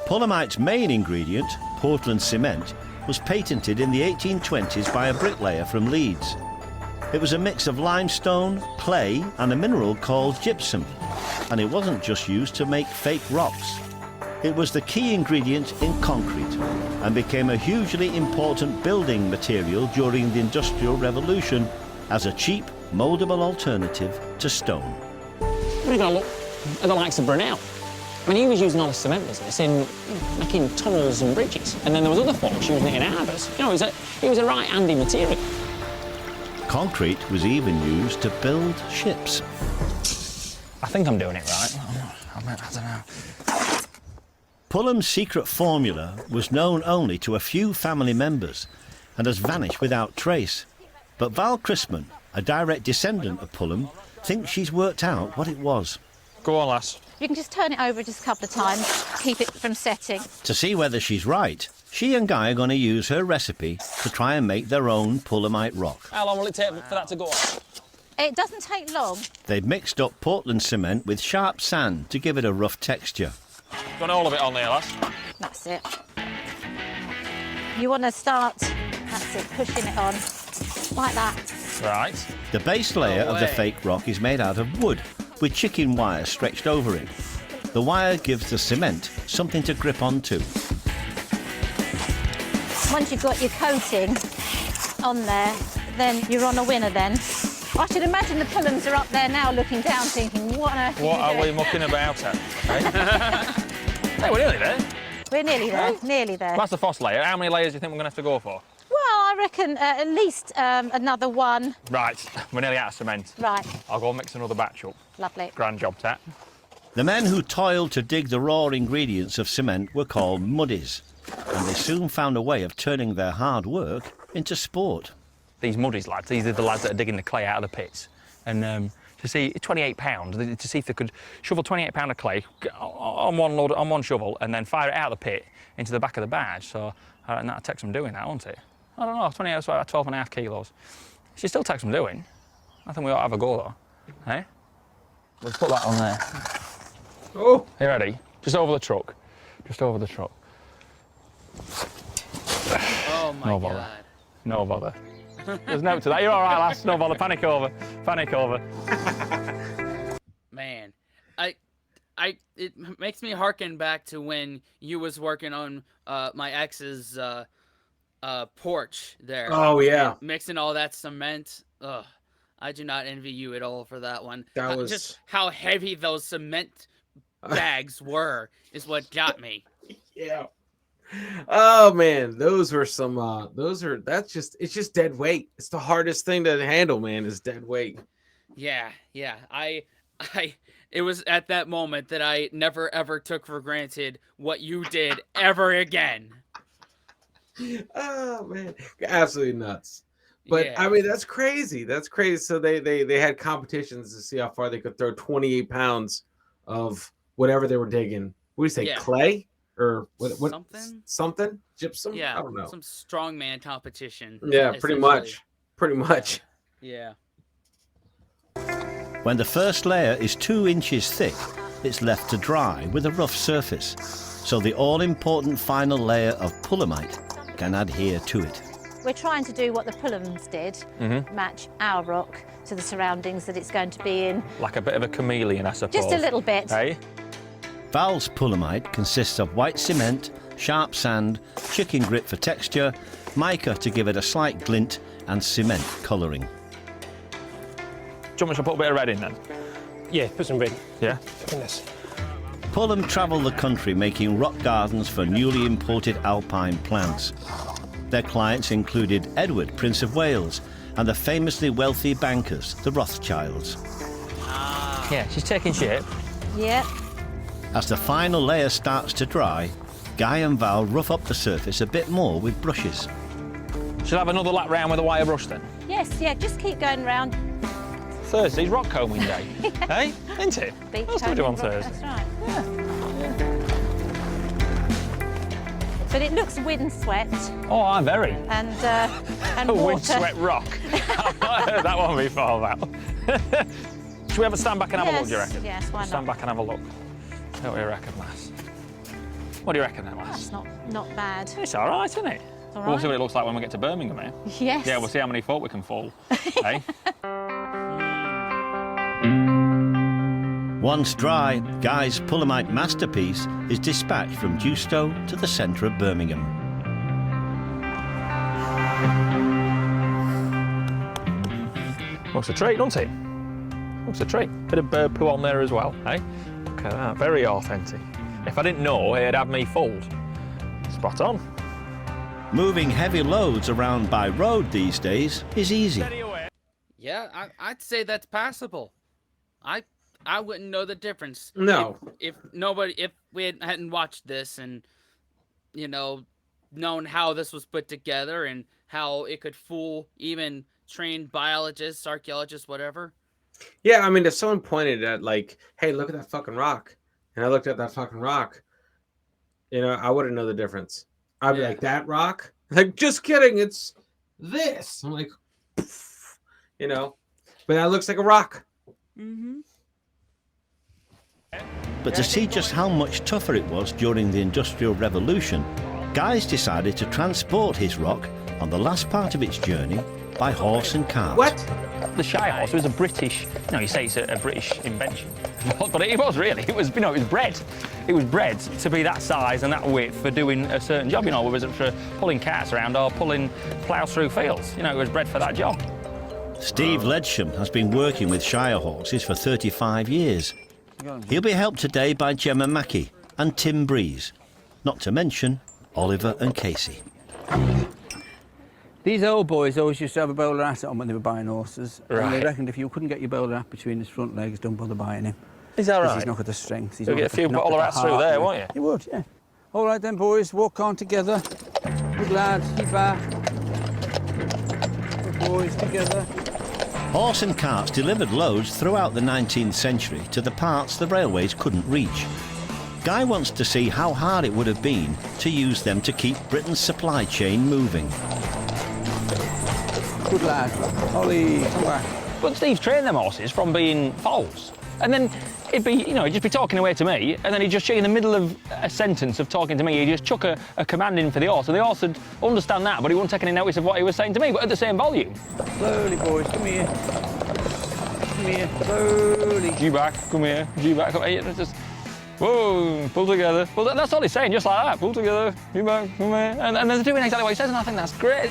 Pullamite's main ingredient, Portland cement, was patented in the 1820s by a bricklayer from Leeds. It was a mix of limestone, clay, and a mineral called gypsum, and it wasn't just used to make fake rocks. It was the key ingredient in concrete and became a hugely important building material during the Industrial Revolution as a cheap, mouldable alternative to stone. We've got to look at the likes of Brunel. I mean, he was using all the cement business in making tunnels and bridges, and then there was other folks using it in harbours. You know, it was a right handy material. Concrete was even used to build ships. I think I'm doing it right. I don't know. Pullham's secret formula was known only to a few family members and has vanished without trace. But Val Chrisman, a direct descendant of Pullham, thinks she's worked out what it was. Go on, lass. You can just turn it over just a couple of times, keep it from setting. To see whether she's right, she and Guy are going to use her recipe to try and make their own Pullhamite rock. How long will it take for that to go on? It doesn't take long. They've mixed up Portland cement with sharp sand to give it a rough texture. Got all of it on there, lass. That's it. You want to start, that's it, pushing it on, like that. Right. The base layer of the fake rock is made out of wood, with chicken wire stretched over it. The wire gives the cement something to grip onto. Once you've got your coating on there, then you're on a winner then. I should imagine the Pullhams are up there now looking down thinking, what on earth are we mucking about at? Hey, we're nearly there. We're nearly there, nearly there. That's the first layer. How many layers do you think we're going to have to go for? Well, I reckon at least another one. Right, we're nearly out of cement. Right. I'll go mix another batch up. Lovely. Grand job, Tat. The men who toiled to dig the raw ingredients of cement were called muddies, and they soon found a way of turning their hard work into sport. These muddies lads, these are the lads that are digging the clay out of the pits. And to see £28, to see if they could shovel £28 of clay on one load, on one shovel, and then fire it out of the pit into the back of the barge. So that'd take some doing, that, wouldn't it? I don't know, 28, so about 12.5 kilos. It should still take some doing. I think we ought to have a go, though. Eh? Let's put that on there. Oh! You ready? Just over the truck. Just over the truck. Oh, my No God. bother. No bother. There's no to that. You're all right, lass. No bother. Panic over. Panic over. Man, it makes me harken back to when you was working on my ex's porch there. Oh, yeah. Mixing all that cement. Ugh, I do not envy you at all for that one. That was just how heavy those cement bags were is what got me. Yeah. Oh man, those were some it's just dead weight. It's the hardest thing to handle, man, is dead weight. Yeah. It was at that moment that I never ever took for granted what you did ever again. Oh man, absolutely nuts. But Yeah. I mean, that's crazy. That's crazy. So they had competitions to see how far they could throw 28 pounds of whatever they were digging. What do you say, Yeah. clay or what? Something? Gypsum? Yeah, I don't know. some strongman competition. Yeah, pretty much. Yeah. When the first layer is 2 inches thick, it's left to dry with a rough surface, so the all-important final layer of Pullhamite can adhere to it. We're trying to do what the Pullhams did, match our rock to the surroundings that it's going to be in. Like a bit of a chameleon, I suppose. Just a little bit. Hey? Val's Pullhamite consists of white cement, sharp sand, chicken grit for texture, mica to give it a slight glint, and cement colouring. Do you want me to put a bit of red in then? Yeah, put some red Yeah? in this. Pullham travelled the country making rock gardens for newly imported alpine plants. Their clients included Edward, Prince of Wales, and the famously wealthy bankers, the Rothschilds. Yeah, she's taking shape. Yeah. As the final layer starts to dry, Guy and Val rough up the surface a bit more with brushes. Should I have another lap round with a wire brush then? Yes, yeah, just keep going round. Thursday's rock combing day. Hey? Isn't it? Beach What else do we do on combing rock, Thursday? That's right. But it looks windswept Oh, I'm very. and A water. windswept rock. I've not heard that one before, Val. Should we have a stand back and have a look, do you reckon? Yes, why not? Stand back and have a look. What do you reckon, lass? What do you reckon then, lass? That's not bad. It's all right, isn't it? all We'll see right. what it looks like when we get to Birmingham, eh? Yes. Yeah, we'll see how many folk we can fool. Eh? Once dry, Guy's Pulamite masterpiece is dispatched from Dewstow to the centre of Birmingham. Looks a treat, doesn't it? Looks a treat. Bit of bird poo on there as well, eh? Look at that, very authentic. If I didn't know, it'd have me fooled. Spot on. Moving heavy loads around by road these days is easy. Yeah, I'd say that's passable. I wouldn't know the difference. No. If we hadn't watched this and, you know, known how this was put together and how it could fool even trained biologists, archaeologists, whatever. Yeah, I mean, if someone pointed at, like, hey, look at that fucking rock, and I looked at that fucking rock, you know, I wouldn't know the difference. I'd be like, that rock? Like, just kidding, it's this. I'm like, poof, you know, but that looks like a rock. Mm-hmm. But to see just how much tougher it was during the Industrial Revolution, Guys decided to transport his rock on the last part of its journey by horse and cart. What? The Shire horse was a British, no, you say it's a British invention, but it was really, it was, you know, it was bred. It was bred to be that size and that width for doing a certain job, you know, whether it was for pulling carts around or pulling ploughs through fields. You know, it was bred for that job. Steve Ledsham has been working with Shire horses for 35 years. He'll be helped today by Gemma Mackey and Tim Breeze, not to mention Oliver and Casey. These old boys always used to have a bowler hat on when they were buying horses. Right. And they reckoned if you couldn't get your bowler hat between his front legs, don't bother buying him. Is that right? He's not got the strength. You'll get a few bowler hats through there, won't you? You would, yeah. All right then, boys, walk on together. Good lad, keep back. Good boys, together. Horse and carts delivered loads throughout the 19th century to the parts the railways couldn't reach. Guy wants to see how hard it would have been to use them to keep Britain's supply chain moving. Good lad. Ollie, come back. But Steve's trained them horses from being foals. And then he'd be, you know, he'd just be talking away to me, and then he'd just in the middle of a sentence of talking to me, he'd just chuck a command in for the horse, and the horse would understand that, but he wouldn't take any notice of what he was saying to me, but at the same volume. Slowly, boys, come here. Come here, slowly. G back, come here, G back, come here. It's just, whoa, pull together. Well, that's all he's saying, just like that, pull together, G back, come here. And they're doing exactly what he says, and I think that's great.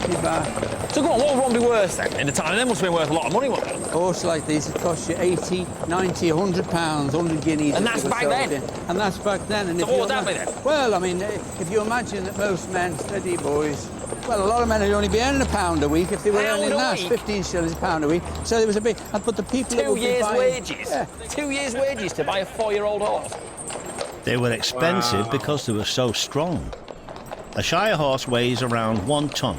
G back. So go on, what would one be worth then? In the time, they must have been worth a lot of money, wouldn't they? A horse like these would cost you 80, 90, 100 pounds, 100 guineas. And that's back then? And that's back then. And so what would that be then? Well, I mean, if you imagine that most men, steady boys, well, a lot of men would only be earning £1 a week if they were earning that, 15 shillings a pound a week. So there was a big, but the people that would be buying... 2 years' wages? Yeah. 2 years' wages to buy a 4-year-old horse? They were expensive because they were so strong. A Shire horse weighs around 1 ton,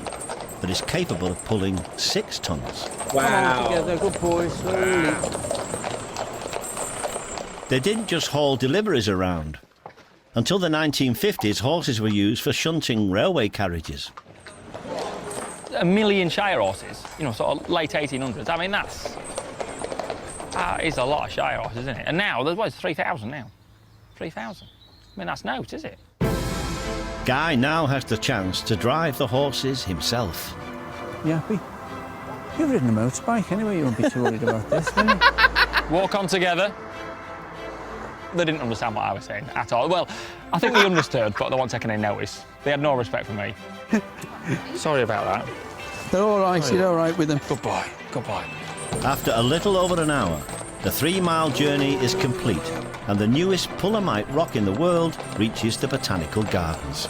but is capable of pulling 6 tons. Wow. Come on together, good boys, slowly. They didn't just haul deliveries around. Until the 1950s, horses were used for shunting railway carriages. 1 million Shire horses, you know, sort of late 1800s. I mean, that is a lot of Shire horses, isn't it? And now, there's 3,000 now. 3,000. I mean, that's notes, is it? Guy now has the chance to drive the horses himself. You happy? You've ridden a motorbike anyway, you won't be too worried about this, will you? Walk on together. They didn't understand what I was saying at all. Well, I think they understood, but they weren't taking any notice. They had no respect for me. Sorry about that. They're all right, you're all right with them. Good boy, good boy. After a little over an hour, the 3-mile journey is complete, and the newest Pulamite rock in the world reaches the Botanical Gardens.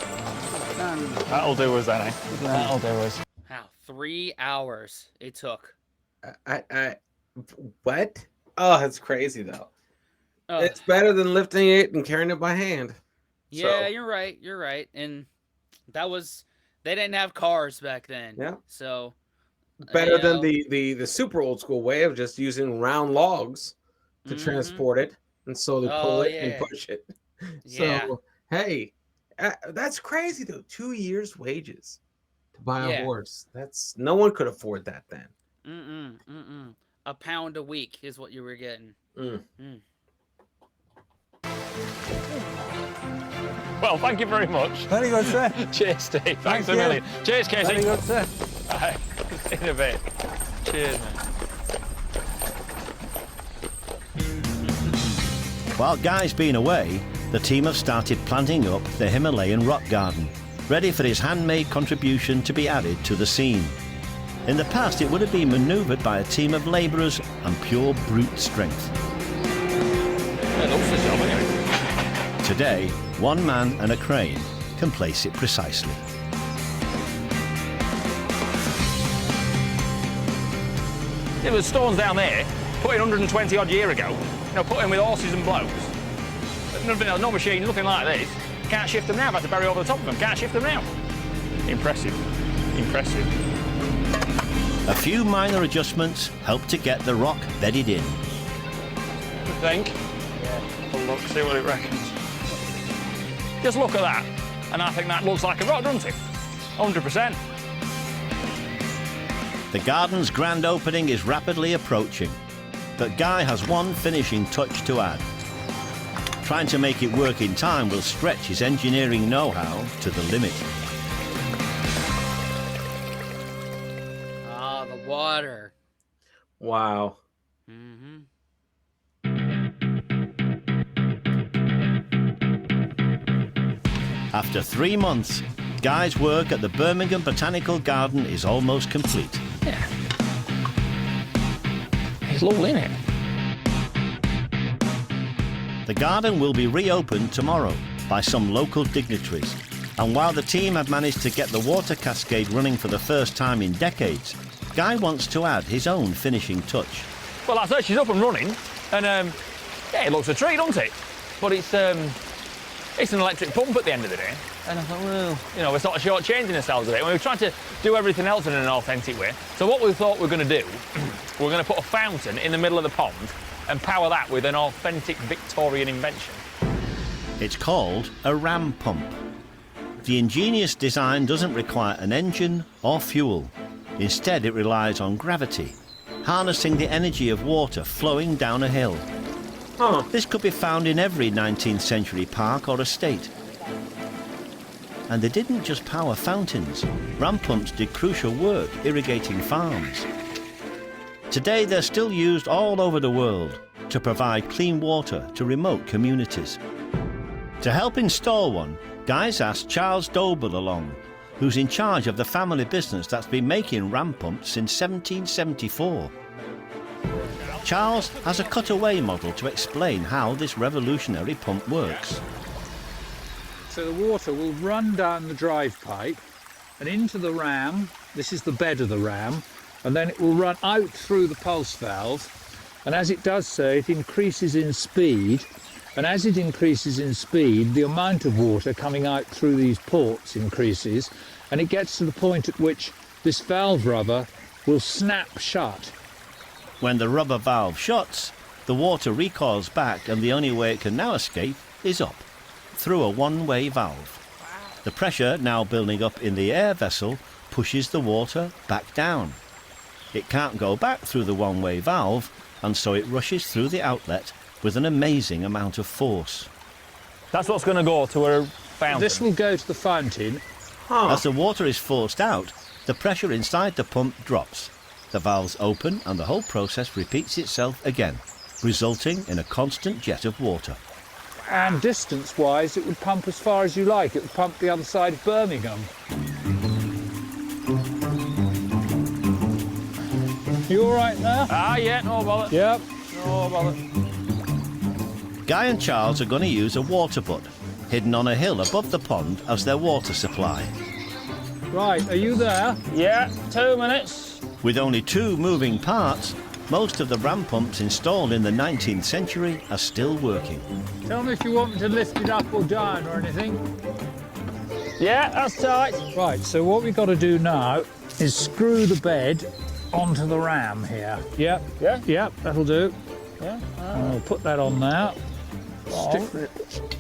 That'll do us then, eh? That'll do us. Wow, 3 hours it took. What? Oh, that's crazy though. It's better than lifting it and carrying it by hand. Yeah, you're right. You're right. And they didn't have cars back then. Yeah. So better than the super old school way of just using round logs to transport it and slowly pull it and push it. So hey, that's crazy though. 2 years' wages to buy a horse. That's no one could afford that then. £1 a week is what you were getting. Well, thank you very much. Very good, sir. Cheers, Steve. Thanks a million. Cheers, Casey. Very good, sir. Bye. In a bit. Cheers, man. While Guy's been away, the team have started planting up the Himalayan rock garden, ready for his handmade contribution to be added to the scene. In the past, it would have been manoeuvred by a team of labourers and pure brute strength. It looks the job, anyway. Today, one man and a crane can place it precisely. There was stones down there, put in 120 odd year ago, you know, put in with horses and blokes. No machine, nothing like this. Can't shift them now, I've had to bury over the top of them, can't shift them now. Impressive, impressive. A few minor adjustments help to get the rock bedded in. I think. Yeah. Have a look, see what it reckons. Just look at that, and I think that looks like a rock, doesn't it? 100%. The garden's grand opening is rapidly approaching, but Guy has one finishing touch to add. Trying to make it work in time will stretch his engineering know-how to the limit. Ah, the water. Wow. After 3 months, Guy's work at the Birmingham Botanical Garden is almost complete. Yeah. It's lovely, isn't it? The garden will be reopened tomorrow by some local dignitaries. And while the team have managed to get the water cascade running for the first time in decades, Guy wants to add his own finishing touch. Well, that's it, she's up and running, and yeah, it looks a treat, doesn't it? But it's an electric pump at the end of the day. And I thought, well, you know, it's not short-changing ourselves a bit. We're trying to do everything else in an authentic way. So what we thought we were going to do, we're going to put a fountain in the middle of the pond and power that with an authentic Victorian invention. It's called a ram pump. The ingenious design doesn't require an engine or fuel. Instead, it relies on gravity, harnessing the energy of water flowing down a hill. This could be found in every 19th century park or estate. And they didn't just power fountains. Ram pumps did crucial work irrigating farms. Today they're still used all over the world to provide clean water to remote communities. To help install one, Guy's asked Charles Doble along, who's in charge of the family business that's been making ram pumps since 1774. Charles has a cutaway model to explain how this revolutionary pump works. So the water will run down the drive pipe and into the ram. This is the bed of the ram, and then it will run out through the pulse valve, and as it does so it increases in speed, and as it increases in speed the amount of water coming out through these ports increases, and it gets to the point at which this valve rubber will snap shut. When the rubber valve shuts, the water recoils back, and the only way it can now escape is up, through a one-way valve. The pressure now building up in the air vessel pushes the water back down. It can't go back through the one-way valve, and so it rushes through the outlet with an amazing amount of force. That's what's going to go to a fountain. This will go to the fountain. As the water is forced out, the pressure inside the pump drops. The valves open and the whole process repeats itself again, resulting in a constant jet of water. And distance-wise, it would pump as far as you like. It would pump the other side of Birmingham. You all right there? Ah, yeah, no bother. Yep. No bother. Guy and Charles are going to use a water butt, hidden on a hill above the pond as their water supply. Right, are you there? Yeah, 2 minutes. With only 2 moving parts, most of the ram pumps installed in the 19th century are still working. Tell me if you want me to lift it up or down or anything. Yeah, that's tight. Right, so what we've got to do now is screw the bed onto the ram here. Yep. Yeah? Yep, that'll do. Yeah. And I'll put that on there.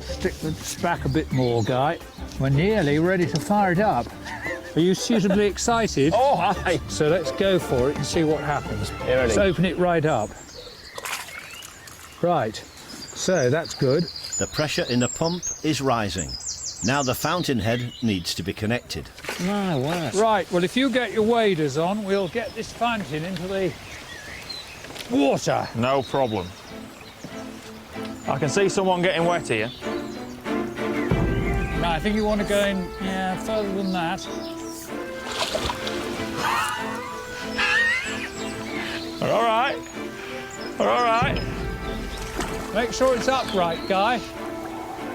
Stick the back a bit more, Guy. We're nearly ready to fire it up. Are you suitably excited? Oh, hi. So let's go for it and see what happens. Let's open it right up. Right, so that's good. The pressure in the pump is rising. Now the fountainhead needs to be connected. My word. Right, well, if you get your waders on, we'll get this fountain into the water. No problem. I can see someone getting wet here. No, I think you want to go in, further than that. We're all right. We're all right. Make sure it's upright, Guy.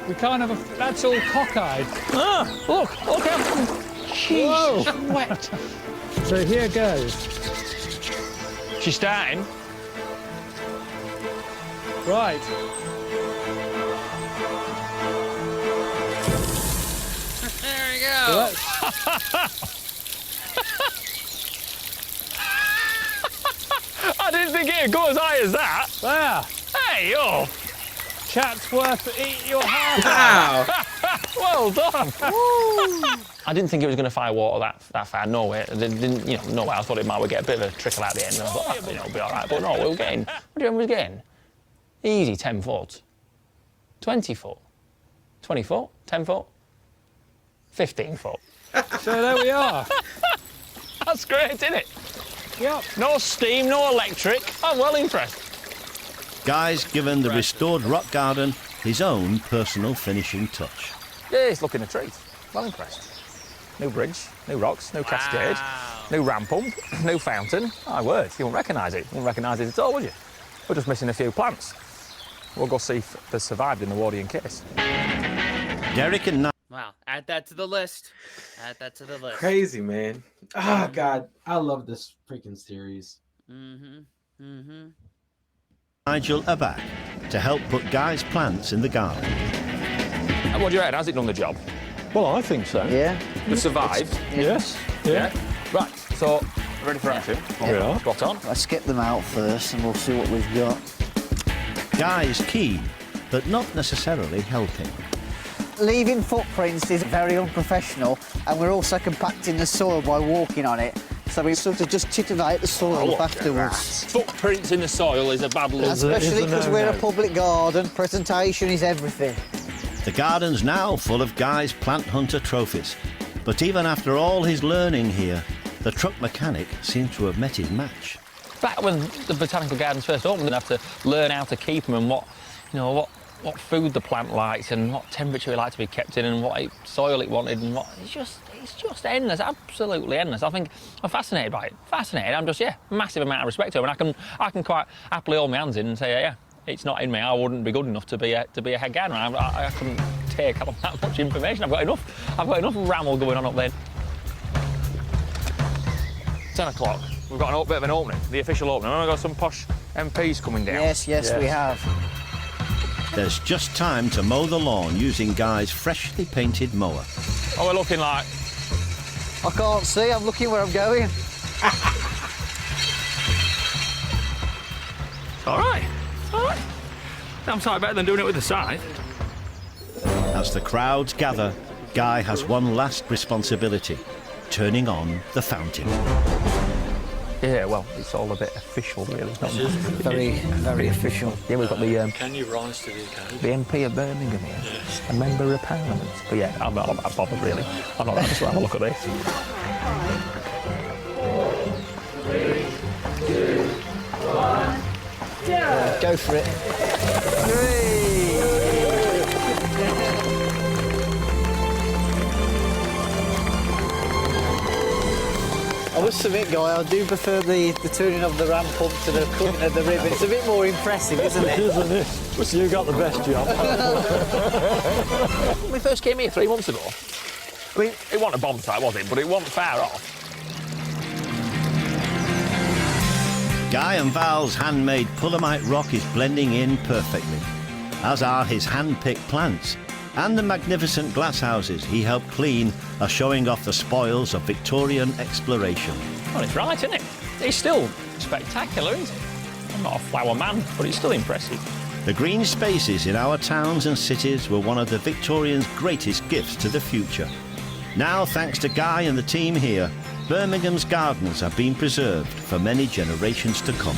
We can't have a... That's all cockeyed. Ah, look how... Jeez, I'm wet. So here goes. She's starting. Right. There we go. I didn't think it'd go as high as that. There. Hey, yo. Chatsworth, eat your heart Wow. Well done. I didn't think it was going to fire water that far. No way. I didn't, no way. I thought it might get a bit of a trickle out the end. And I thought, it'll be all right. But no, we were getting. What do you reckon we was getting? Easy 10 foot, 20 foot, 20 foot, 10 foot, 15 foot. So there we are. That's great, isn't it? Yep. No steam, no electric. I'm well impressed. Guy's given the restored rock garden his own personal finishing touch. Yeah, it's looking a treat. Well impressed. New bridge, new rocks, new cascade, new ram pump, new fountain. My word, you won't recognise it. You won't recognise it at all, would you? We're just missing a few plants. We'll go see if they survived in the Wardian case. Derek and Wow, add that to the list. Add that to the list. Crazy, man. Oh, God. I love this freaking series. Nigel are back to help put Guy's plants in the garden. What do you reckon? Has it done the job? Well, I think so. Yeah. They've survived? Yes. Yeah. Right, so, ready for action? Yeah. Spot on. Let's skip them out first and we'll see what we've got. Guy's keen, but not necessarily helping. Leaving footprints is very unprofessional, and we're also compacting the soil by walking on it. So we sort of just titivate the soil up afterwards. Footprints in the soil is a bad look. Especially because we're a public garden. Presentation is everything. The garden's now full of Guy's plant hunter trophies. But even after all his learning here, the truck mechanic seems to have met his match. Back when the botanical gardens first opened, I'd have to learn how to keep them and what food the plant liked and what temperature it liked to be kept in and what soil it wanted and what. It's just endless, absolutely endless. I think I'm fascinated by it. Fascinated. I'm just massive amount of respect to it, and I can quite happily hold my hands in and say yeah, it's not in me. I wouldn't be good enough to be a head gardener. I couldn't take on that much information. I've got enough ramble going on up there. 10 o'clock. We've got a bit of an opening, the official opening. We've got some posh MPs coming down. Yes, we have. There's just time to mow the lawn using Guy's freshly painted mower. Oh, we're looking like... I can't see, I'm looking where I'm going. All right. Damn sight better than doing it with the scythe. As the crowds gather, Guy has one last responsibility, turning on the fountain. Yeah, well, it's all a bit official, really. It's not Very, very official. Yeah, we've got the... Can you rise to the occasion? The MP of Birmingham here, yes. A member of Parliament. But yeah, I'm not bothered, really. I'm not that. Just have a look at this. 3, 2, 1, 0. Go for it. I must admit, Guy, I do prefer the turning of the ram pump to the cutting of the ribbon. It's a bit more impressive, isn't it? Isn't it? You got the best job. When we first came here 3 months ago, I mean, it wasn't a bomb site, was it? But it wasn't far off. Guy and Val's handmade Pulamite rock is blending in perfectly, as are his hand-picked plants. And the magnificent glasshouses he helped clean are showing off the spoils of Victorian exploration. Well, it's right, isn't it? It's still spectacular, isn't it? I'm not a flower man, but it's still impressive. The green spaces in our towns and cities were one of the Victorians' greatest gifts to the future. Now, thanks to Guy and the team here, Birmingham's gardens have been preserved for many generations to come.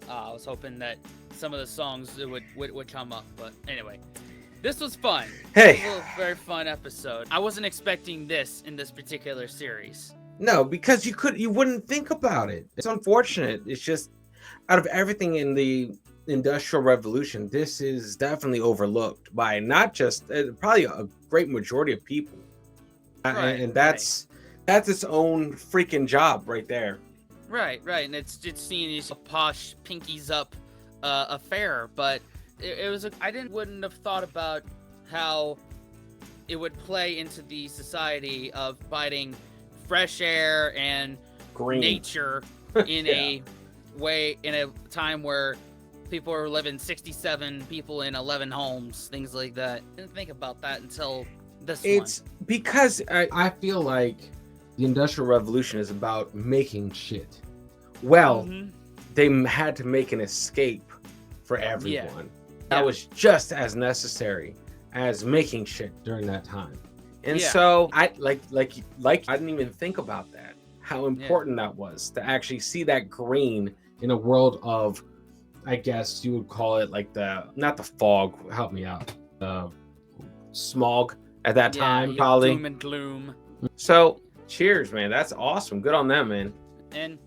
I was hoping that some of the songs would come up, but anyway, this was fun. Hey, this was a very fun episode. I wasn't expecting this in this particular series. No, because you wouldn't think about it. It's unfortunate. It's just out of everything in the Industrial Revolution, this is definitely overlooked by not just probably a great majority of people. And that's its own freaking job right there. Right, and it's just seeing these posh pinkies up affair, but it was wouldn't have thought about how it would play into the society of fighting fresh air and Green nature in a time where people are living 67 people in 11 homes, things like that. I didn't think about that until this one. Because I feel like the Industrial Revolution is about making shit. Well, they had to make an escape for everyone. That was just as necessary as making shit during that time. And so I like I didn't even think about that. How important that was to actually see that green in a world of, I guess you would call it like not the fog, help me out, smog at that time, probably. Doom and gloom. So cheers, man. That's awesome. Good on them, man. And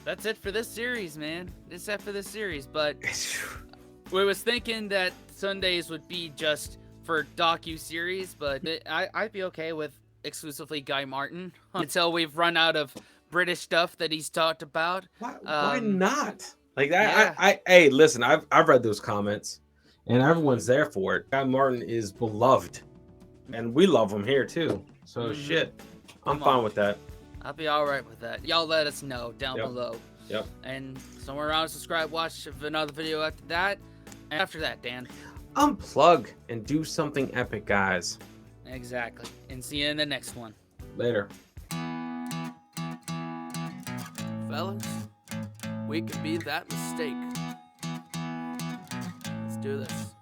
that's it for this series, man. That's it for this series. But we was thinking that Sundays would be just for docu-series, but I'd be okay with exclusively Guy Martin until we've run out of British stuff that he's talked about. Why not? Like that. Yeah. Hey, listen, I've read those comments, and everyone's there for it. Guy Martin is beloved, and we love him here too. So shit, I'm fine with that. I'll be all right with that. Y'all let us know down below. Yep. And somewhere around, subscribe, watch another video after that. And after that, Dan. Unplug and do something epic, guys. Exactly. And see you in the next one. Later. Fellas, we could be that mistake. Let's do this.